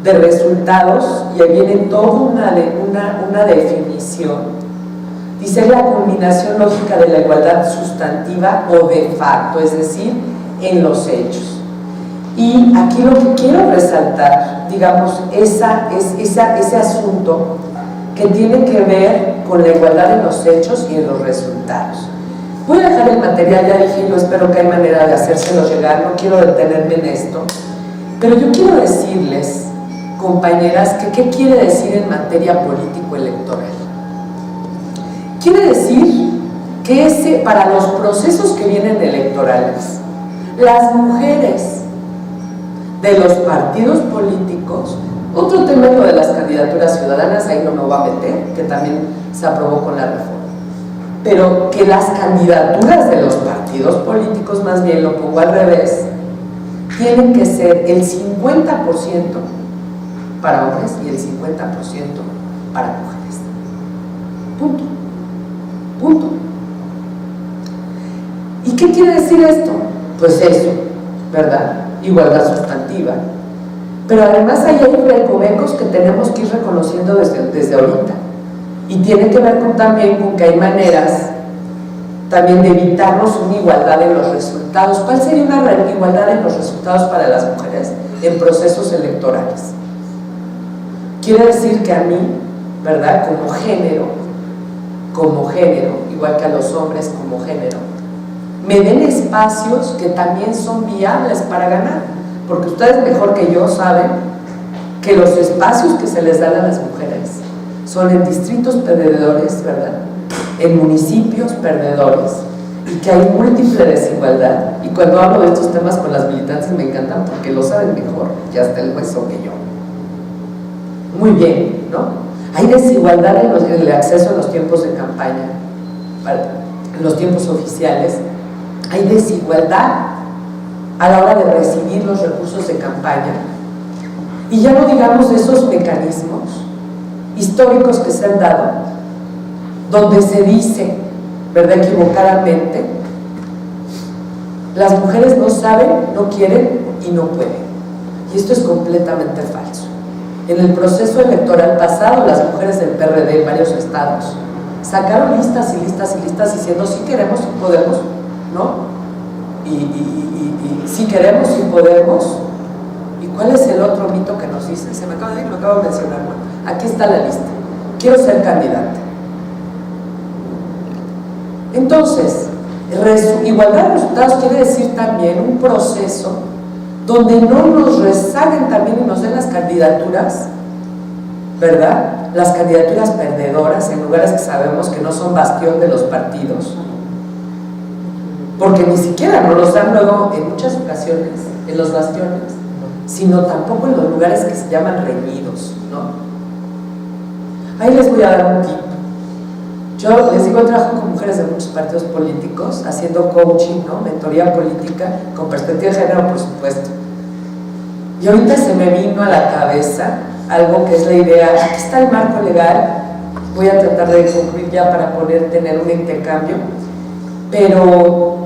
de resultados, y ahí viene toda una definición, y ser la culminación lógica de la igualdad sustantiva o de facto, es decir, en los hechos. Y aquí lo que quiero resaltar, digamos, ese asunto que tiene que ver con la igualdad en los hechos y en los resultados. Voy a dejar el material, ya dije, yo espero que hay manera de hacérselo llegar, no quiero detenerme en esto, pero yo quiero decirles, compañeras, que qué quiere decir en materia político-electoral. Quiere decir que para los procesos que vienen electorales, las mujeres de los partidos políticos, otro tema es lo de las candidaturas ciudadanas, ahí no me voy a meter, que también se aprobó con la reforma, pero que las candidaturas de los partidos políticos, más bien lo pongo al revés, tienen que ser el 50% para hombres y el 50% para mujeres. Punto. Punto. ¿Y qué quiere decir esto? Pues eso, ¿verdad? Igualdad sustantiva. Pero además hay recovecos que tenemos que ir reconociendo desde ahorita. Y tiene que ver también con que hay maneras también de evitarnos una igualdad en los resultados. ¿Cuál sería una igualdad en los resultados para las mujeres en procesos electorales? Quiere decir que a mí, ¿verdad? Como género, igual que a los hombres como género, me den espacios que también son viables para ganar, porque ustedes mejor que yo saben que los espacios que se les dan a las mujeres son en distritos perdedores, ¿verdad? En municipios perdedores, y que hay múltiple desigualdad. Y cuando hablo de estos temas con las militantes me encantan porque lo saben mejor y hasta el hueso que yo. Muy bien, ¿no? Hay desigualdad en el acceso a los tiempos de campaña, en los tiempos oficiales. Hay desigualdad a la hora de recibir los recursos de campaña. Y ya no digamos de esos mecanismos históricos que se han dado, donde se dice, ¿verdad?, equivocadamente, las mujeres no saben, no quieren y no pueden. Y esto es completamente falso. En el proceso electoral pasado, las mujeres del PRD en varios estados sacaron listas y listas y listas diciendo sí queremos y podemos, ¿no? Y sí queremos y podemos. ¿Y cuál es el otro mito que nos dice? Se me acaba de ir, lo acabo de mencionar. Bueno, aquí está la lista. Quiero ser candidata. Entonces, igualdad de resultados quiere decir también un proceso donde no nos rezaguen también y nos den las candidaturas, ¿verdad? Las candidaturas perdedoras en lugares que sabemos que no son bastión de los partidos, porque ni siquiera nos los dan luego en muchas ocasiones en los bastiones, sino tampoco en los lugares que se llaman reñidos, ¿no? Ahí les voy a dar un tip. Yo les digo, trabajo con mujeres de muchos partidos políticos haciendo coaching, ¿no? Mentoría política con perspectiva de género, por supuesto. Y ahorita se me vino a la cabeza algo que es la idea, aquí está el marco legal, voy a tratar de concluir ya para poder tener un intercambio, pero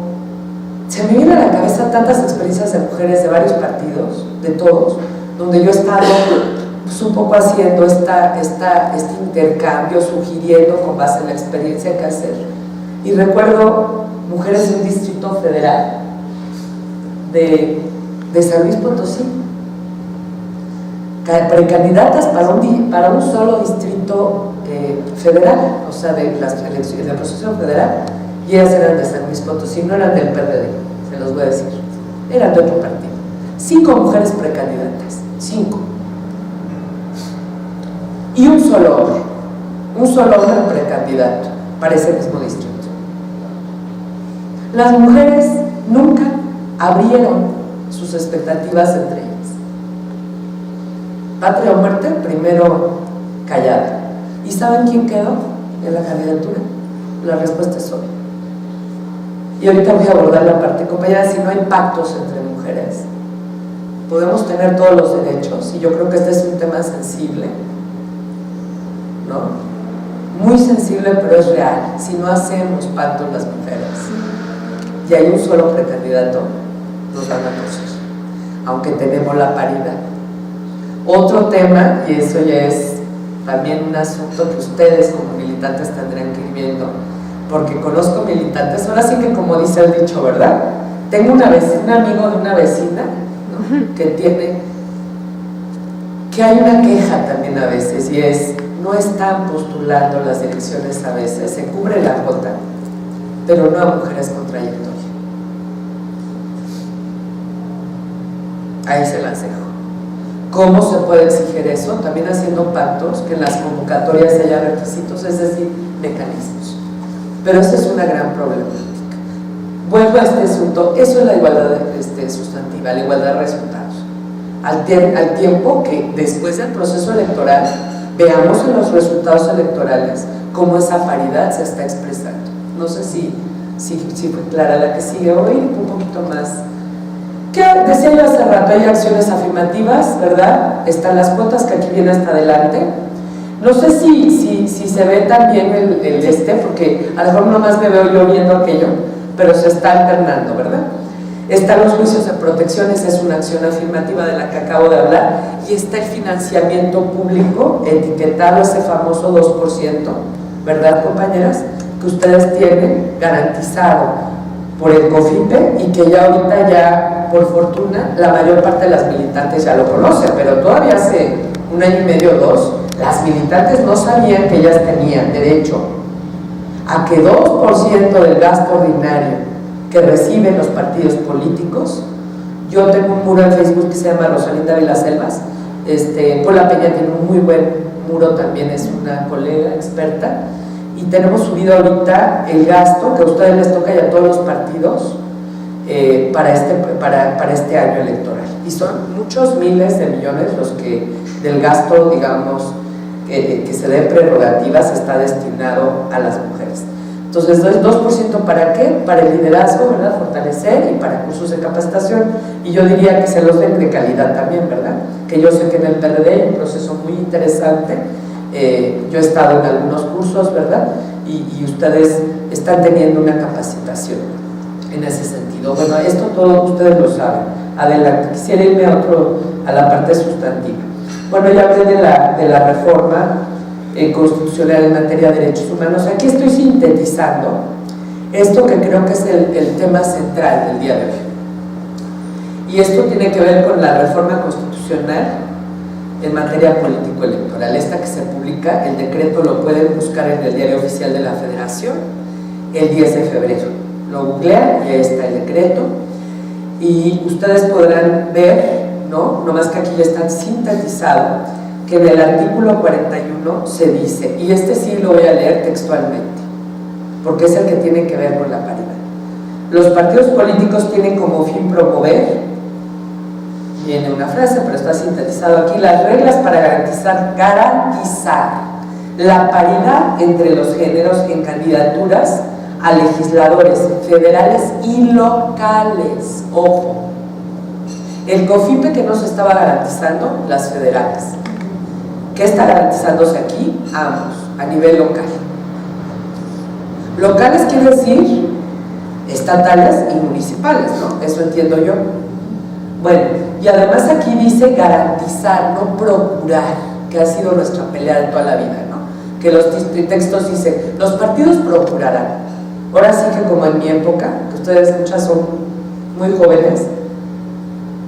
se me viene a la cabeza tantas experiencias de mujeres de varios partidos, de todos, donde yo he estado pues, un poco haciendo este intercambio, sugiriendo con base en la experiencia que hacer. Y recuerdo mujeres de un distrito federal de San Luis Potosí, precandidatas para un solo distrito federal, o sea, de las elecciones de la proceso federal, y ellas eran de San Luis Potosí, no eran del PRD, se los voy a decir, eran de otro partido. 5 mujeres precandidatas, 5. Y un solo hombre precandidato para ese mismo distrito. Las mujeres nunca abrieron sus expectativas entre ellas. Patria o muerte, primero callada. ¿Y saben quién quedó en la candidatura? La respuesta es obvia. Y ahorita voy a abordar la parte, compañeras, si no hay pactos entre mujeres, podemos tener todos los derechos, y yo creo que este es un tema sensible, ¿no? Muy sensible, pero es real. Si no hacemos pactos las mujeres y hay un solo precandidato, nos van a conocer, aunque tenemos la paridad. Otro tema, y eso ya es también un asunto que ustedes como militantes militantes tendrían que ir viendo, porque conozco militantes, ahora sí que como dice el dicho, ¿verdad? Tengo un amigo de una vecina, ¿no? que hay una queja también a veces, y es, no están postulando las direcciones a veces, se cubre la cuota, pero no a mujeres con trayectoria. Ahí se las dejo. ¿Cómo se puede exigir eso? También haciendo pactos, que en las convocatorias haya requisitos, es decir, mecanismos. Pero esa es una gran problemática. Vuelvo a este asunto, eso es la igualdad sustantiva, la igualdad de resultados. Al tiempo que después del proceso electoral veamos en los resultados electorales cómo esa paridad se está expresando. No sé si fue clara la que sigue hoy, un poquito más. ¿Qué decía yo hace rato? Hay acciones afirmativas, ¿verdad? Están las cuotas, que aquí viene hasta adelante. No sé si se ve también porque a lo mejor nomás me veo yo viendo aquello, pero se está alternando, ¿verdad? Están los juicios de protección, esa es una acción afirmativa de la que acabo de hablar, y está el financiamiento público, etiquetado, ese famoso 2%, ¿verdad, compañeras? Que ustedes tienen garantizado por el COFIPE, y que ya ahorita, por fortuna, la mayor parte de las militantes ya lo conocen, pero todavía hace un año y medio o dos, las militantes no sabían que ellas tenían derecho a que 2% del gasto ordinario que reciben los partidos políticos. Yo tengo un muro en Facebook que se llama Rosalinda Vilaselvas, Paula Peña tiene un muy buen muro, también es una colega experta, y tenemos subido ahorita el gasto que a ustedes les toca y a todos los partidos para este año electoral, y son muchos miles de millones los que del gasto, digamos, que se dé prerrogativas, está destinado a las mujeres. Entonces, 2% ¿para qué? Para el liderazgo, ¿verdad? Fortalecer, y para cursos de capacitación, y yo diría que se los den de calidad también, ¿verdad? Que yo sé que en el PRD hay un proceso muy interesante, yo he estado en algunos cursos, ¿verdad? Y ustedes están teniendo una capacitación en ese sentido. Bueno, esto todo ustedes lo saben. Adelante, quisiera irme a la parte sustantiva. Bueno, ya hablé de la reforma constitucional en materia de derechos humanos. Aquí estoy sintetizando esto que creo que es el tema central del día de hoy. Y esto tiene que ver con la reforma constitucional en materia político-electoral. Esta que se publica, el decreto lo pueden buscar en el Diario Oficial de la Federación el 10 de febrero. Lo googlean y ahí está el decreto. Y ustedes podrán ver, ¿no? Nomás que aquí ya está sintetizado, que en el artículo 41 se dice, y sí lo voy a leer textualmente, porque es el que tiene que ver con la paridad. Los partidos políticos tienen como fin promover, viene una frase, pero está sintetizado aquí, las reglas para garantizar la paridad entre los géneros en candidaturas a legisladores federales y locales. Ojo, el COFIPE que no se estaba garantizando, las federales. ¿Qué está garantizándose aquí? Ambos, a nivel local. Locales quiere decir estatales y municipales, ¿no? Eso entiendo yo. Bueno, y además aquí dice garantizar, no procurar, que ha sido nuestra pelea de toda la vida, ¿no? Que los textos dicen, los partidos procurarán. Ahora sí que como en mi época, que ustedes muchas son muy jóvenes,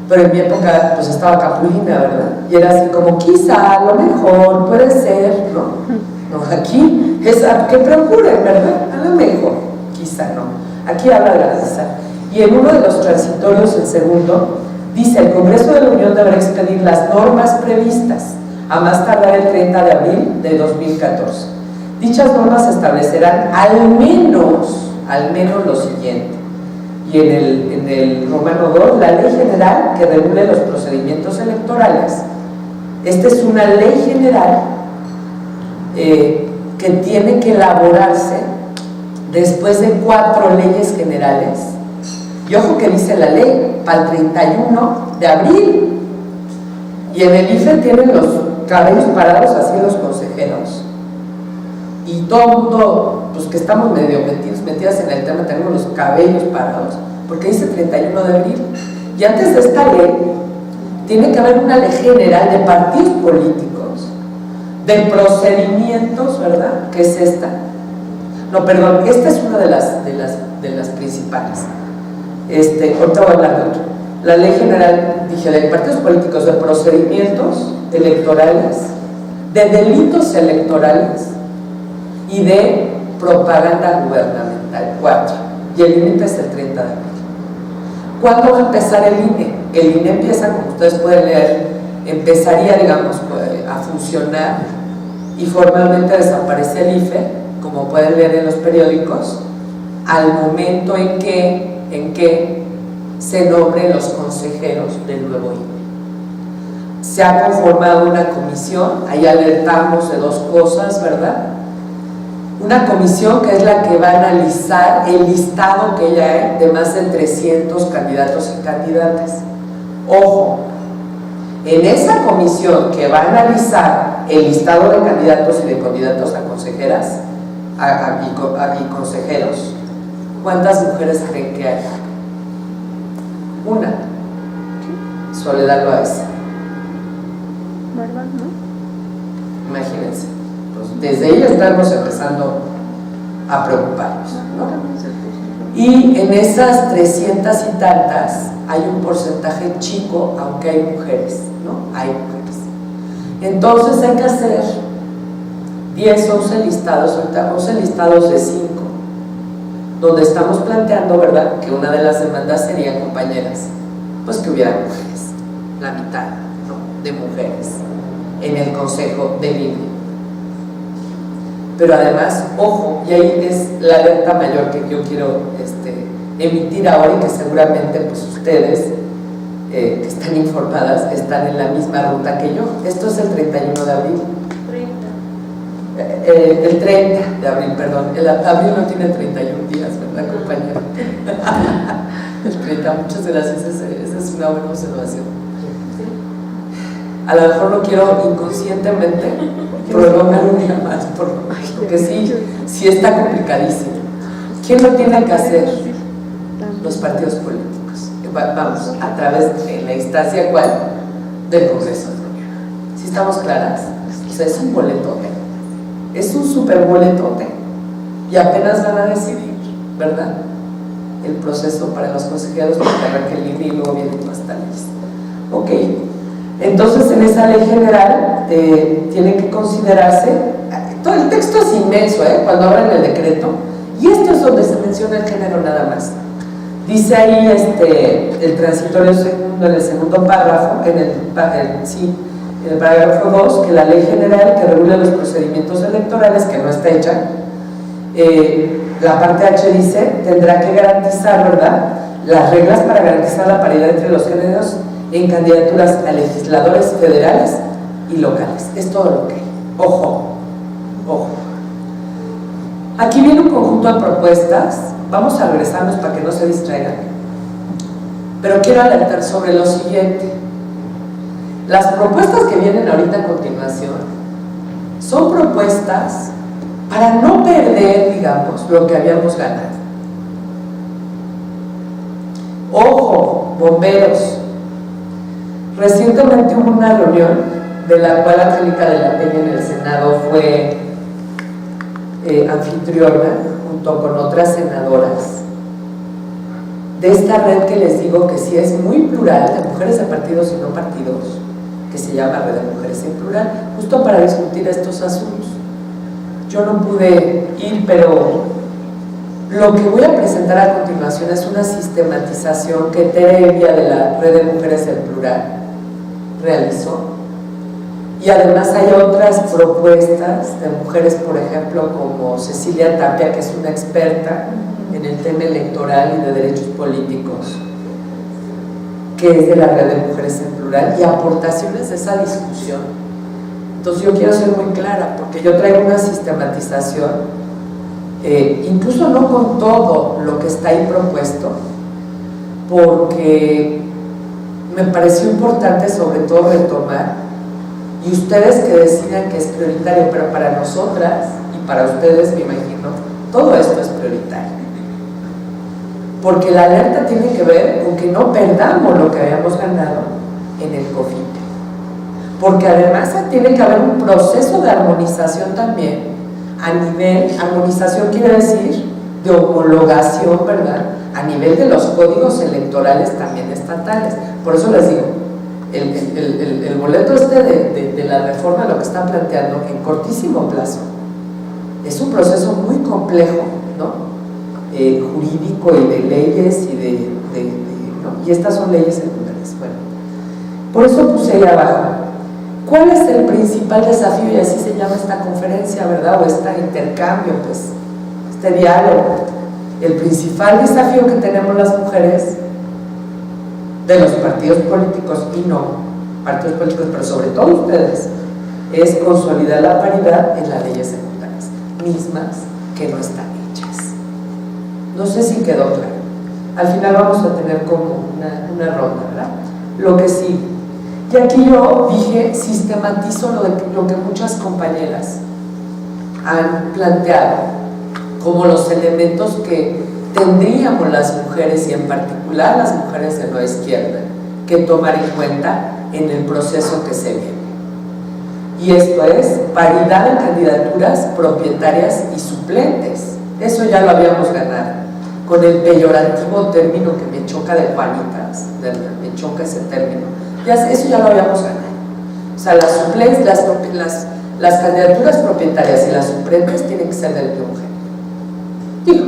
pero en mi época pues estaba Capulina, ¿verdad? Y era así como, quizá, a lo mejor, puede ser, ¿no? No, aquí es que procuren, ¿verdad? A lo mejor, quizá, ¿no? Aquí habla de garantizar. Y en uno de los transitorios, el segundo, dice, el Congreso de la Unión deberá expedir las normas previstas a más tardar el 30 de abril de 2014. Dichas normas establecerán al menos lo siguiente. Y en el Romano 2, la ley general que regule los procedimientos electorales. Esta es una ley general que tiene que elaborarse después de 4 leyes generales. Y ojo que dice la ley, para el 31 de abril. Y en el IFE tienen los cabellos parados así los consejeros. Y todo el mundo, pues que estamos medio metidas en el tema, tenemos los cabellos parados, porque dice 31 de abril. Y antes de esta ley, tiene que haber una ley general de partidos políticos, de procedimientos, ¿verdad? ¿Qué es esta? No, perdón, esta es una de las principales. Ahorita voy a hablar de otra. La Ley General, dije, de partidos políticos, de procedimientos electorales, de delitos electorales y de propaganda gubernamental, 4. Y el límite es el 30 de abril. ¿Cuándo va a empezar el INE? El INE empieza, como ustedes pueden leer, empezaría, digamos, a funcionar y formalmente desaparece el IFE, como pueden leer en los periódicos, al momento en que se nombren los consejeros del nuevo INE. Se ha conformado una comisión, ahí alertamos de dos cosas, ¿verdad? Una comisión que es la que va a analizar el listado que ya hay de más de 300 candidatos y candidatas. Ojo, en esa comisión que va a analizar el listado de candidatos y de candidatos a consejeras y consejeros, ¿cuántas mujeres creen que hay? Una. Soledad Loaiza. ¿Verdad, no? Imagínense. Pues desde ahí estamos empezando a preocuparnos, ¿no? Y en esas 300 y tantas hay un porcentaje chico, aunque hay mujeres, ¿no? Hay mujeres. Entonces hay que hacer 10 o 11 listados, ahorita 11 listados de 5, donde estamos planteando, ¿verdad?, que una de las demandas sería, compañeras, pues que hubiera mujeres, la mitad, ¿no?, de mujeres en el consejo del INE. Pero además, ojo, y ahí es la alerta mayor que yo quiero emitir ahora y que seguramente pues ustedes que están informadas están en la misma ruta que yo. Esto es el 31 de abril. 30. El 30 de abril, perdón. El abril no tiene 31 días, ¿verdad, compañero? El 30, muchas gracias, esa es una buena observación. A lo mejor lo quiero inconscientemente prolongar un día más, porque sí está complicadísimo. ¿Quién lo tiene que hacer? Los partidos políticos. Vamos, a través de la instancia, ¿cuál? Del Congreso. ¿Sí estamos claras? O sea, es un boletote. Es un super boletote. Y apenas van a decidir, ¿verdad?, el proceso para los consejeros, porque arranca el INE y luego vienen más tales. Ok. Entonces, en esa ley general tiene que considerarse, todo el texto es inmenso, cuando abran el decreto, y esto es donde se menciona el género nada más. Dice ahí el transitorio segundo, en el segundo párrafo, en el parágrafo 2, que la ley general que regula los procedimientos electorales, que no está hecha, la parte H dice, tendrá que garantizar, ¿verdad?, las reglas para garantizar la paridad entre los géneros en candidaturas a legisladores federales y locales. Es todo lo que hay. Ojo, ojo. Aquí viene un conjunto de propuestas. Vamos a regresarnos para que no se distraigan. Pero quiero alertar sobre lo siguiente. Las propuestas que vienen ahorita a continuación son propuestas para no perder, digamos, lo que habíamos ganado. Ojo, bomberos. Recientemente hubo una reunión de la cual Angélica de la Peña en el Senado fue anfitriona junto con otras senadoras de esta red que les digo que sí es muy plural, de mujeres de partidos y no partidos, que se llama Red de Mujeres en Plural, justo para discutir estos asuntos. Yo no pude ir, pero lo que voy a presentar a continuación es una sistematización que Tere Evia de la Red de Mujeres en Plural realizó, y además hay otras propuestas de mujeres, por ejemplo, como Cecilia Tapia, que es una experta en el tema electoral y de derechos políticos, que es de la Red de Mujeres en Plural, y aportaciones de esa discusión. Entonces yo quiero ser muy clara, porque yo traigo una sistematización, incluso no con todo lo que está ahí propuesto, porque me pareció importante sobre todo retomar, y ustedes que decidan que es prioritario, pero para nosotras y para ustedes, me imagino, todo esto es prioritario, porque la alerta tiene que ver con que no perdamos lo que habíamos ganado en el COFITE, porque además tiene que haber un proceso de armonización también, a nivel, armonización quiere decir de homologación, ¿verdad?, a nivel de los códigos electorales también estatales. Por eso les digo, el boleto de la reforma, lo que está planteando en cortísimo plazo, es un proceso muy complejo, ¿no?, jurídico y de leyes y ¿no?, y estas son leyes secundarias. Bueno, por eso puse ahí abajo, ¿cuál es el principal desafío? Y así se llama esta conferencia, ¿verdad?, o este intercambio, pues, este diálogo. El principal desafío que tenemos las mujeres de los partidos políticos y no partidos políticos, pero sobre todo ustedes, es consolidar la paridad en las leyes secundarias, mismas que no están hechas. No sé si quedó claro. Al final vamos a tener como una ronda, ¿verdad? Lo que sí. Y aquí yo dije, sistematizo lo que muchas compañeras han planteado como los elementos que tendríamos las mujeres, y en particular las mujeres de nueva izquierda, que tomar en cuenta en el proceso que se viene. Y esto es paridad en candidaturas propietarias y suplentes. Eso ya lo habíamos ganado con el peyorativo término que me choca de Juanitas, me choca ese término. Eso ya lo habíamos ganado. O sea, las suplentes, las candidaturas propietarias y las suplentes tienen que ser del mismo género. Digo,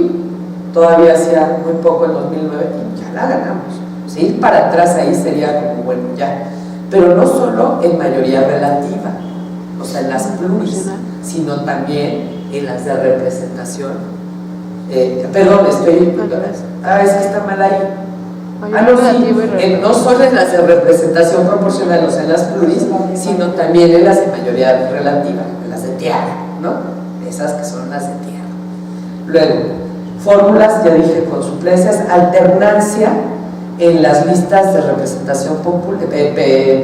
todavía hacía muy poco en 2009 y ya la ganamos. Si ir para atrás ahí sería como, bueno, ya. Pero no solo en mayoría relativa, o sea, en las pluris, sino también en las de representación. Perdón, es que está mal ahí. No, sí, no solo en las de representación proporcional, o sea, en las pluris, sino también en las de mayoría relativa, en las de tierra, ¿no? Esas que son las de tierra. Luego, fórmulas, ya dije, con suplencias, alternancia en las listas de representación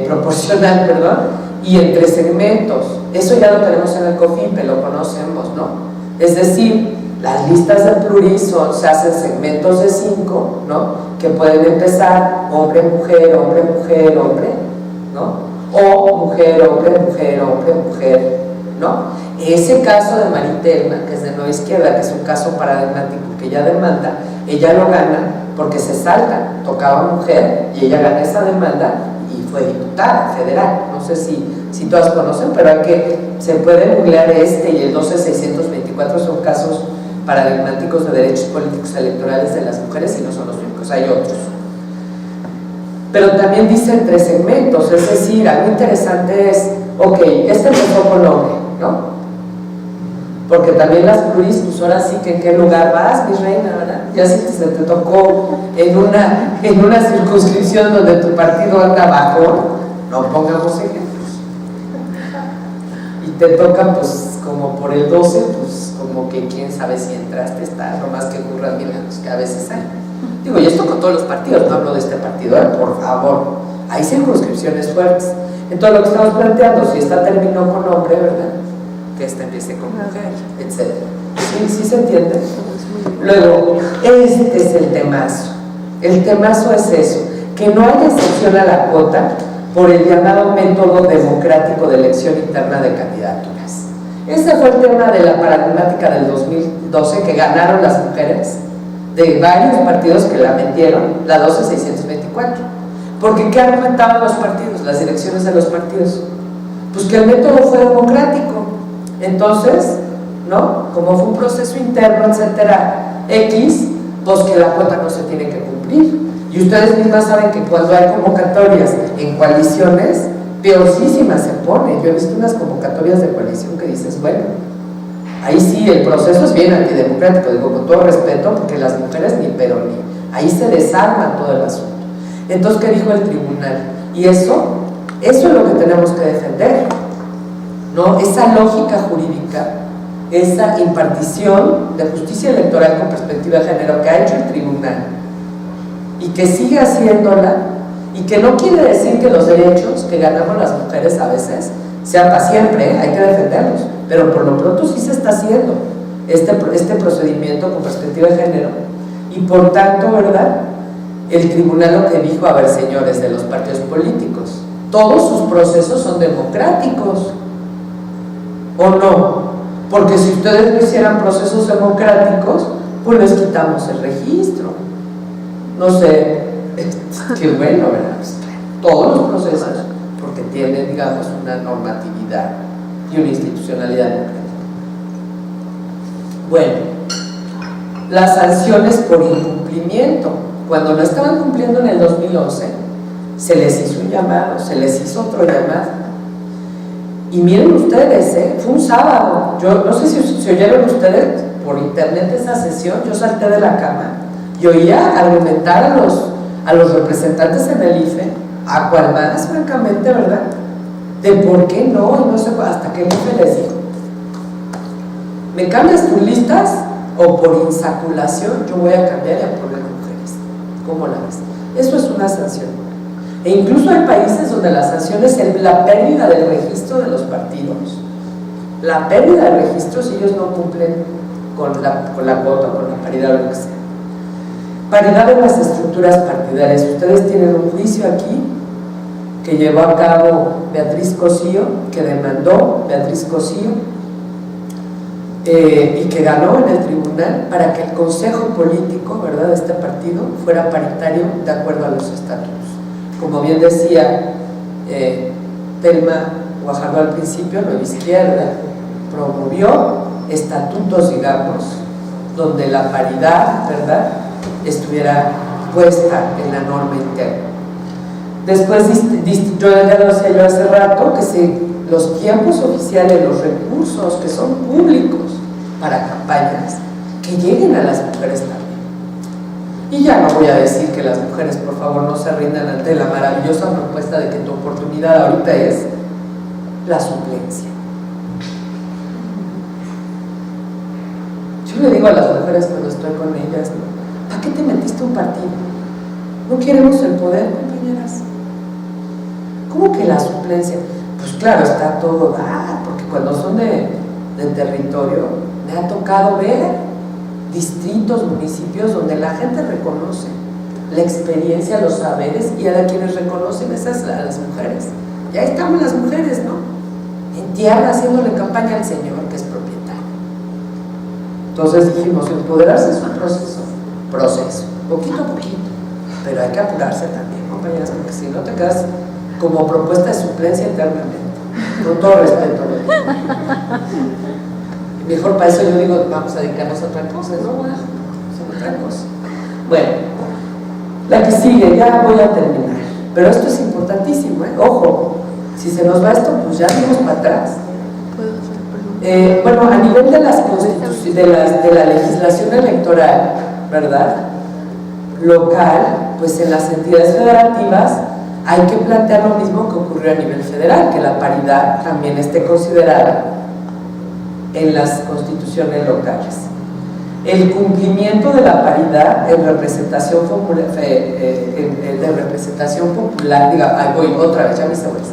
proporcional, perdón, y entre segmentos. Eso ya lo tenemos en el COFIPE, lo conocemos, ¿no? Es decir, las listas de pluris se hacen segmentos de 5, ¿no?, que pueden empezar hombre, mujer, hombre, mujer, hombre, ¿no?, o mujer, hombre, mujer, hombre, mujer, ¿no? Ese caso de Maritelma, que es de nueva izquierda, que es un caso paradigmático que ella demanda, ella lo gana porque se salta, tocaba mujer y ella gana esa demanda y fue diputada federal. No sé si todas conocen, pero se puede googlear y el 12624 son casos paradigmáticos de derechos políticos electorales de las mujeres y no son los únicos, hay otros. Pero también dice entre segmentos, es decir, algo interesante es, ok, empezó con hombre, ¿no? Porque también las pluris, pues ahora sí que en qué lugar vas, mi reina, ¿verdad? Ya si se te tocó en una circunscripción donde tu partido anda bajo, no pongamos ejemplos. Y te toca, pues, como por el 12, pues, como que quién sabe si entraste, está, nomás que ocurran milagros que a veces hay. Digo, y esto con todos los partidos, no hablo de este partido, por favor. Hay circunscripciones fuertes. Entonces, lo que estamos planteando, si esta terminó con hombre, ¿verdad?, que esta empiece con mujer, etc. ¿Sí se entiende? Luego, este es el temazo. El temazo es eso, que no hay excepción a la cuota por el llamado método democrático de elección interna de candidaturas. Ese fue el tema de la paradigmática del 2012 que ganaron las mujeres de varios partidos que la metieron, la 12624. Porque ¿qué argumentaban los partidos, las direcciones de los partidos? Pues que el método fue democrático. Entonces, ¿no?, como fue un proceso interno, etcétera, pues que la cuota no se tiene que cumplir. Y ustedes mismas saben que cuando hay convocatorias en coaliciones, peorcísimas se pone. Yo he visto unas convocatorias de coalición que dices, bueno, ahí sí el proceso es bien antidemocrático, digo con todo respeto, porque las mujeres ahí se desarma todo el asunto. Entonces, ¿qué dijo el tribunal? Y eso es lo que tenemos que defender, ¿no? Esa lógica jurídica, esa impartición de justicia electoral con perspectiva de género que ha hecho el tribunal y que sigue haciéndola, y que no quiere decir que los derechos que ganamos las mujeres a veces sean para siempre, hay que defenderlos, pero por lo pronto sí se está haciendo este procedimiento con perspectiva de género, y por tanto, ¿verdad?, el tribunal lo que dijo, a ver, señores de los partidos políticos, todos sus procesos son democráticos, ¿o no? Porque si ustedes no hicieran procesos democráticos, pues les quitamos el registro. No sé, qué bueno, ¿verdad? Todos los procesos, porque tienen, digamos, una normatividad y una institucionalidad democrática. Bueno, las sanciones por incumplimiento. Cuando no estaban cumpliendo en el 2011, se les hizo un llamado, se les hizo otro llamado. Y miren ustedes, fue un sábado. Yo no sé si oyeron ustedes por internet esa sesión. Yo salté de la cama y oía argumentar a los representantes en el IFE, a cual más, francamente, ¿verdad? De por qué no, y no sé, hasta que el IFE les dijo: ¿me cambias tus listas o por insaculación yo voy a cambiar y a poner mujeres? ¿Cómo la ves? Eso es una sanción. E incluso hay países donde la sanción es la pérdida del registro de los partidos. La pérdida del registro si ellos no cumplen con la cuota, con la paridad o lo que sea. Paridad en las estructuras partidarias. Ustedes tienen un juicio aquí que llevó a cabo Beatriz Cosío, que demandó Beatriz Cosío, y que ganó en el tribunal para que el consejo político, ¿verdad?, de este partido fuera paritario de acuerdo a los estatutos. Como bien decía Telma Guajardo al principio, Nueva Izquierda promovió estatutos, digamos, donde la paridad, ¿verdad?, estuviera puesta en la norma interna. Después, yo ya lo decía yo hace rato, que los tiempos oficiales, los recursos que son públicos para campañas, que lleguen a las mujeres también. Y ya no voy a decir que las mujeres, por favor, no se rindan ante la maravillosa propuesta de que tu oportunidad ahorita es la suplencia. Yo le digo a las mujeres cuando estoy con ellas, ¿no? ¿Para qué te metiste a un partido? ¿No queremos el poder, compañeras? ¿Cómo que la suplencia? Pues claro, está todo porque cuando son de territorio, me ha tocado ver distritos, municipios donde la gente reconoce la experiencia, los saberes, y a quienes reconocen esas a las mujeres. Y ahí estamos las mujeres, ¿no? En tierra haciéndole campaña al señor que es propietario. Entonces dijimos, empoderarse es un proceso, poquito a poquito, pero hay que apurarse también, compañeras, porque si no te quedas como propuesta de suplencia eternamente. Con todo respeto, ¿no? Mejor para eso yo digo, vamos a dedicarnos a otra cosa, ¿no? A otra cosa. Bueno, la que sigue, ya voy a terminar. Pero esto es importantísimo, ¿eh? Ojo, si se nos va esto, pues ya vamos para atrás. Bueno, a nivel de de la legislación electoral, ¿verdad?, local, pues en las entidades federativas hay que plantear lo mismo que ocurrió a nivel federal, que la paridad también esté considerada en las constituciones locales. El cumplimiento de la paridad en representación popular, diga, voy otra vez, ya me hice vuelta.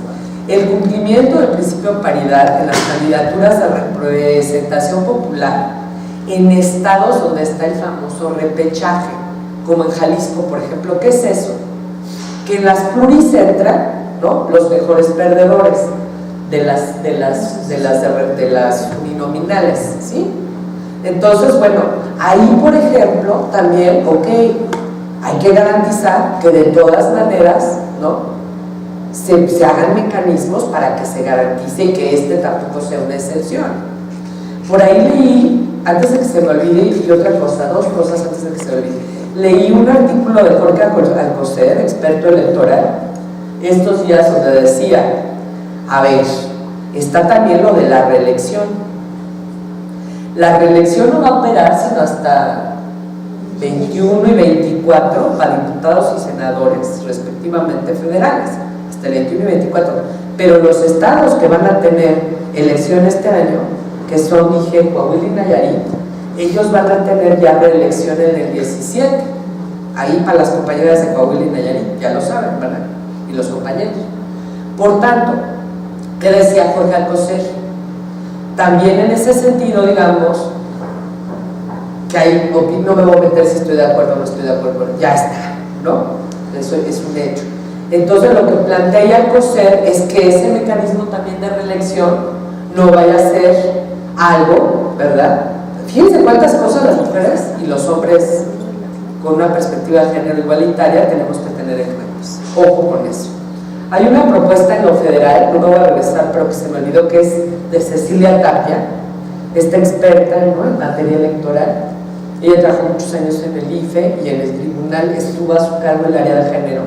El cumplimiento del principio de paridad en las candidaturas de representación popular en estados donde está el famoso repechaje, como en Jalisco, por ejemplo. ¿Qué es eso? Que en las pluris entran, ¿no?, los mejores perdedores de las uninominales, ¿sí? Entonces, bueno, ahí, por ejemplo, también, hay que garantizar que de todas maneras, ¿no?, se hagan mecanismos para que se garantice y que este tampoco sea una excepción. Por ahí leí, antes de que se me olvide, y otra cosa, dos cosas antes de que se me olvide. Leí un artículo de Jorge Alcocer, experto electoral, estos días, donde decía, a ver, está también lo de la reelección. La reelección no va a operar sino hasta 21 y 24 para diputados y senadores, respectivamente federales, hasta el 21 y 24. Pero los estados que van a tener elección este año, que son, dije, Coahuila y Nayarit, ellos van a tener ya reelección en el 17. Ahí para las compañeras de Coahuila y Nayarit, ya lo saben, ¿verdad? Y los compañeros. Por tanto, ¿qué decía Jorge Alcocer? También en ese sentido, digamos, que ahí no me voy a meter si estoy de acuerdo o no estoy de acuerdo, ya está, ¿no? Eso es un hecho. Entonces lo que plantea Alcocer es que ese mecanismo también de reelección no vaya a ser algo, ¿verdad? Fíjense cuántas cosas las mujeres y los hombres con una perspectiva de género igualitaria tenemos que tener en cuenta. Ojo con eso. Hay una propuesta en lo federal, no me voy a regresar, pero que se me olvidó, que es de Cecilia Tapia, esta experta, ¿no?, en materia electoral. Ella trabajó muchos años en el IFE y en el tribunal estuvo a su cargo el área de género.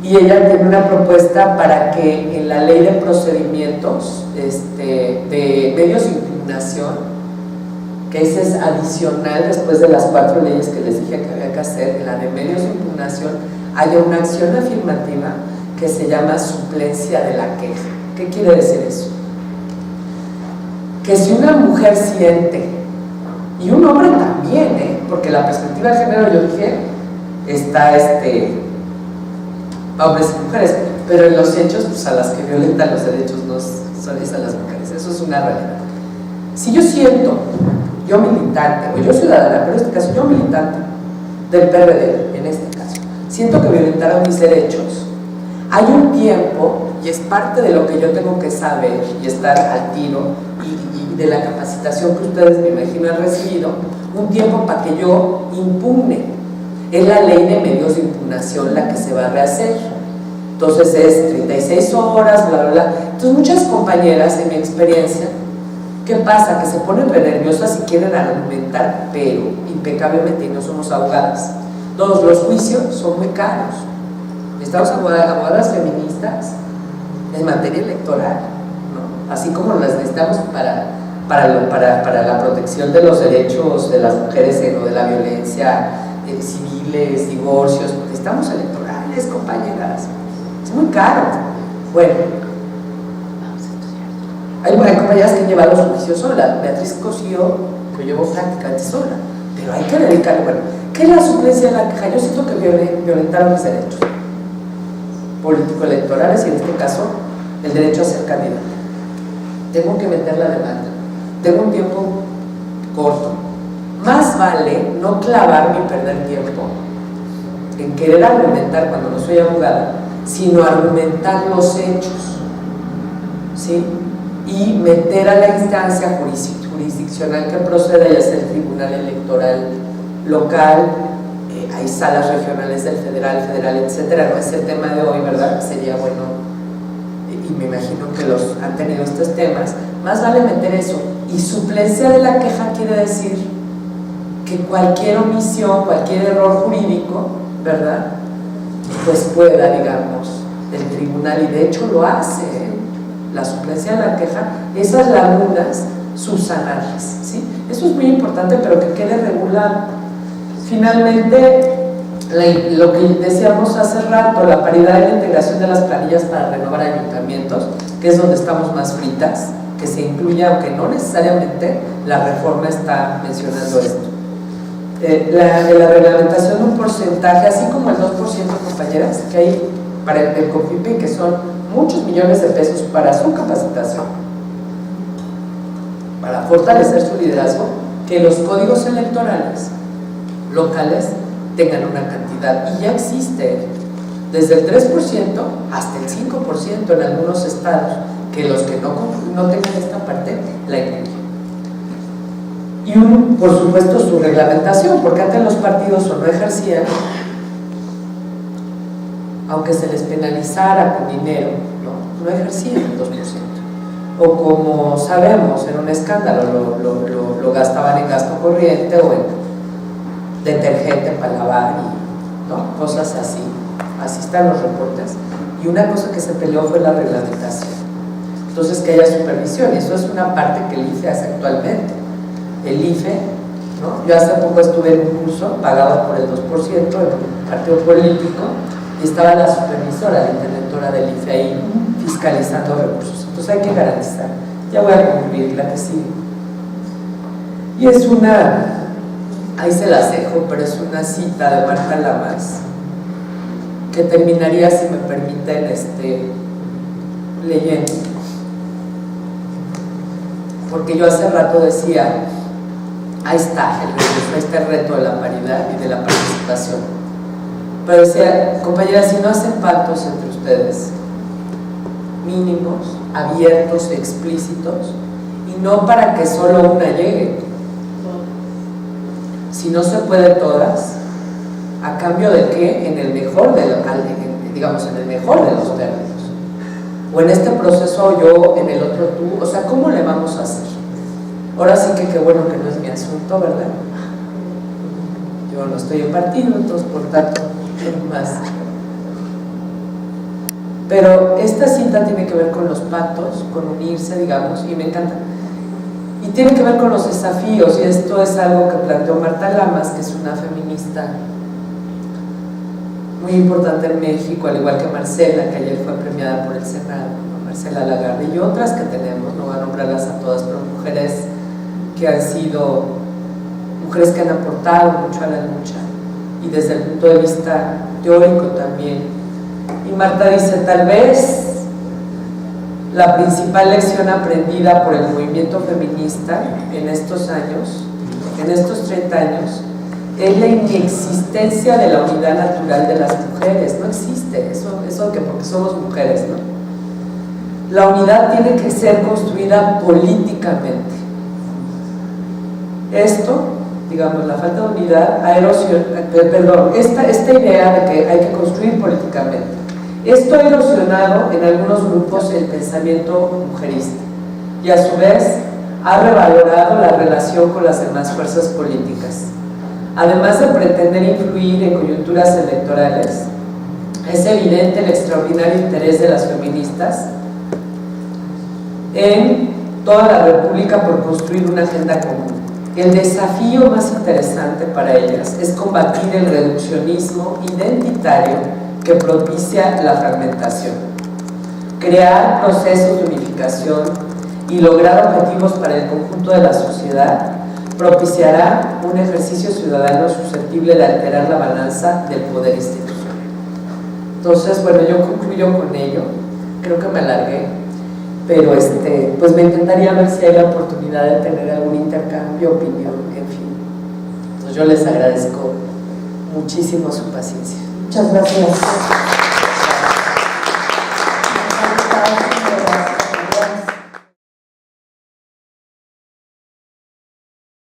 Y ella tiene una propuesta para que en la ley de procedimientos de medios de impugnación, que ese es adicional después de las 4 leyes que les dije que había que hacer, en la de medios de impugnación, haya una acción afirmativa que se llama suplencia de la queja. ¿Qué quiere decir eso? Que si una mujer siente, y un hombre también, porque la perspectiva de género, yo dije, está hombres y mujeres, pero en los hechos, pues a las que violentan los derechos no son esas las mujeres, eso es una realidad. Si yo siento, yo militante, o yo ciudadana, pero en este caso yo militante del PRD, en este caso, siento que violentaron mis derechos, hay un tiempo, y es parte de lo que yo tengo que saber y estar al tiro, y de la capacitación que ustedes me imagino han recibido, un tiempo para que yo impugne. Es la ley de medios de impugnación la que se va a rehacer. Entonces es 36 horas, bla, bla, bla. Entonces muchas compañeras, en mi experiencia, ¿qué pasa? Que se ponen re nerviosas y quieren argumentar, pero impecablemente, y no somos abogadas. Todos los juicios son muy caros. Necesitamos abogadas feministas en materia electoral, ¿no? Así como las necesitamos para la protección de los derechos de las mujeres o de la violencia civiles, divorcios, necesitamos electorales, compañeras. Es muy caro. Bueno, hay compañeras que han llevado su juicio sola. Beatriz Cosío lo llevó prácticamente sola, pero hay que dedicarle. Bueno, ¿qué es la suplencia de la queja? Yo siento que violentaron mis derechos político-electorales y en este caso el derecho a ser candidato. Tengo que meter la demanda, tengo un tiempo corto. Más vale no clavarme y perder tiempo en querer argumentar cuando no soy abogada, sino argumentar los hechos, ¿sí? Y meter a la instancia jurisdiccional que proceda, ya sea el Tribunal Electoral local, hay salas regionales del federal, etcétera. No es el tema de hoy, ¿verdad? Sería bueno, y me imagino que los han tenido estos temas. Más vale meter eso. Y suplencia de la queja quiere decir que cualquier omisión, cualquier error jurídico, ¿verdad?, pues pueda, digamos, el tribunal, y de hecho lo hace, la suplencia de la queja, esas lagunas subsanarlas, ¿sí? Eso es muy importante, pero que quede regulado. Finalmente, lo que decíamos hace rato, la paridad y la integración de las planillas para renovar ayuntamientos, que es donde estamos más fritas, que se incluya, aunque no necesariamente la reforma está mencionando esto. La reglamentación de un porcentaje, así como el 2%, compañeras, que hay para el COFIPE, que son muchos millones de pesos para su capacitación, para fortalecer su liderazgo, que los códigos electorales locales tengan una cantidad, y ya existe desde el 3% hasta el 5% en algunos estados, que los que no tengan esta parte la incluyen. Y por supuesto su reglamentación, porque antes los partidos o no ejercían, aunque se les penalizara con dinero, no ejercían el 2%, o como sabemos, era un escándalo, lo gastaban en gasto corriente o en detergente para lavar, y, ¿no?, cosas así. Así están los reportes. Y una cosa que se peleó fue la reglamentación. Entonces, que haya supervisión, y eso es una parte que el IFE hace actualmente. El IFE, ¿no? Yo hace poco estuve en un curso pagado por el 2% en un partido político, y estaba la supervisora, la intendentora del IFE ahí fiscalizando recursos. Entonces hay que garantizar. Ya voy a concluir la que sigue. Y es ahí se las dejo, pero es una cita de Marta Lamas, que terminaría, si me permiten, leyendo. Porque yo hace rato decía, ahí está este reto de la paridad y de la participación. Pero decía, compañeras, si no hacen pactos entre ustedes, mínimos, abiertos, explícitos, y no para que solo una llegue, si no se puede todas, ¿a cambio de qué? En el mejor de los, digamos, en el mejor de los términos, o en este proceso yo, en el otro tú, o sea, ¿cómo le vamos a hacer? Ahora sí que qué bueno que no es mi asunto, ¿verdad? Yo no estoy en partido, entonces por tanto, más. Pero esta cita tiene que ver con los pactos, con unirse, digamos, y me encanta. Y tiene que ver con los desafíos, y esto es algo que planteó Marta Lamas, que es una feminista muy importante en México, al igual que Marcela, que ayer fue premiada por el Senado, ¿no? Marcela Lagarde, y otras que tenemos, no voy a nombrarlas a todas, pero mujeres que han sido, mujeres que han aportado mucho a la lucha, y desde el punto de vista teórico también. Y Marta dice, tal vez la principal lección aprendida por el movimiento feminista en estos años, en estos 30 años, es la inexistencia de la unidad natural de las mujeres. No existe eso que porque somos mujeres, ¿no? La unidad tiene que ser construida políticamente. Esto, digamos, la falta de unidad ha erosionado, esta idea de que hay que construir políticamente, esto ha erosionado en algunos grupos el pensamiento mujerista y a su vez ha revalorado la relación con las demás fuerzas políticas. Además de pretender influir en coyunturas electorales, es evidente el extraordinario interés de las feministas en toda la República por construir una agenda común. El desafío más interesante para ellas es combatir el reduccionismo identitario que propicia la fragmentación, crear procesos de unificación y lograr objetivos para el conjunto de la sociedad propiciará un ejercicio ciudadano susceptible de alterar la balanza del poder institucional. Entonces, bueno, yo concluyo con ello, creo que me alargué, pero pues me encantaría ver si hay la oportunidad de tener algún intercambio, opinión, en fin. Entonces yo les agradezco muchísimo su paciencia. Muchas gracias.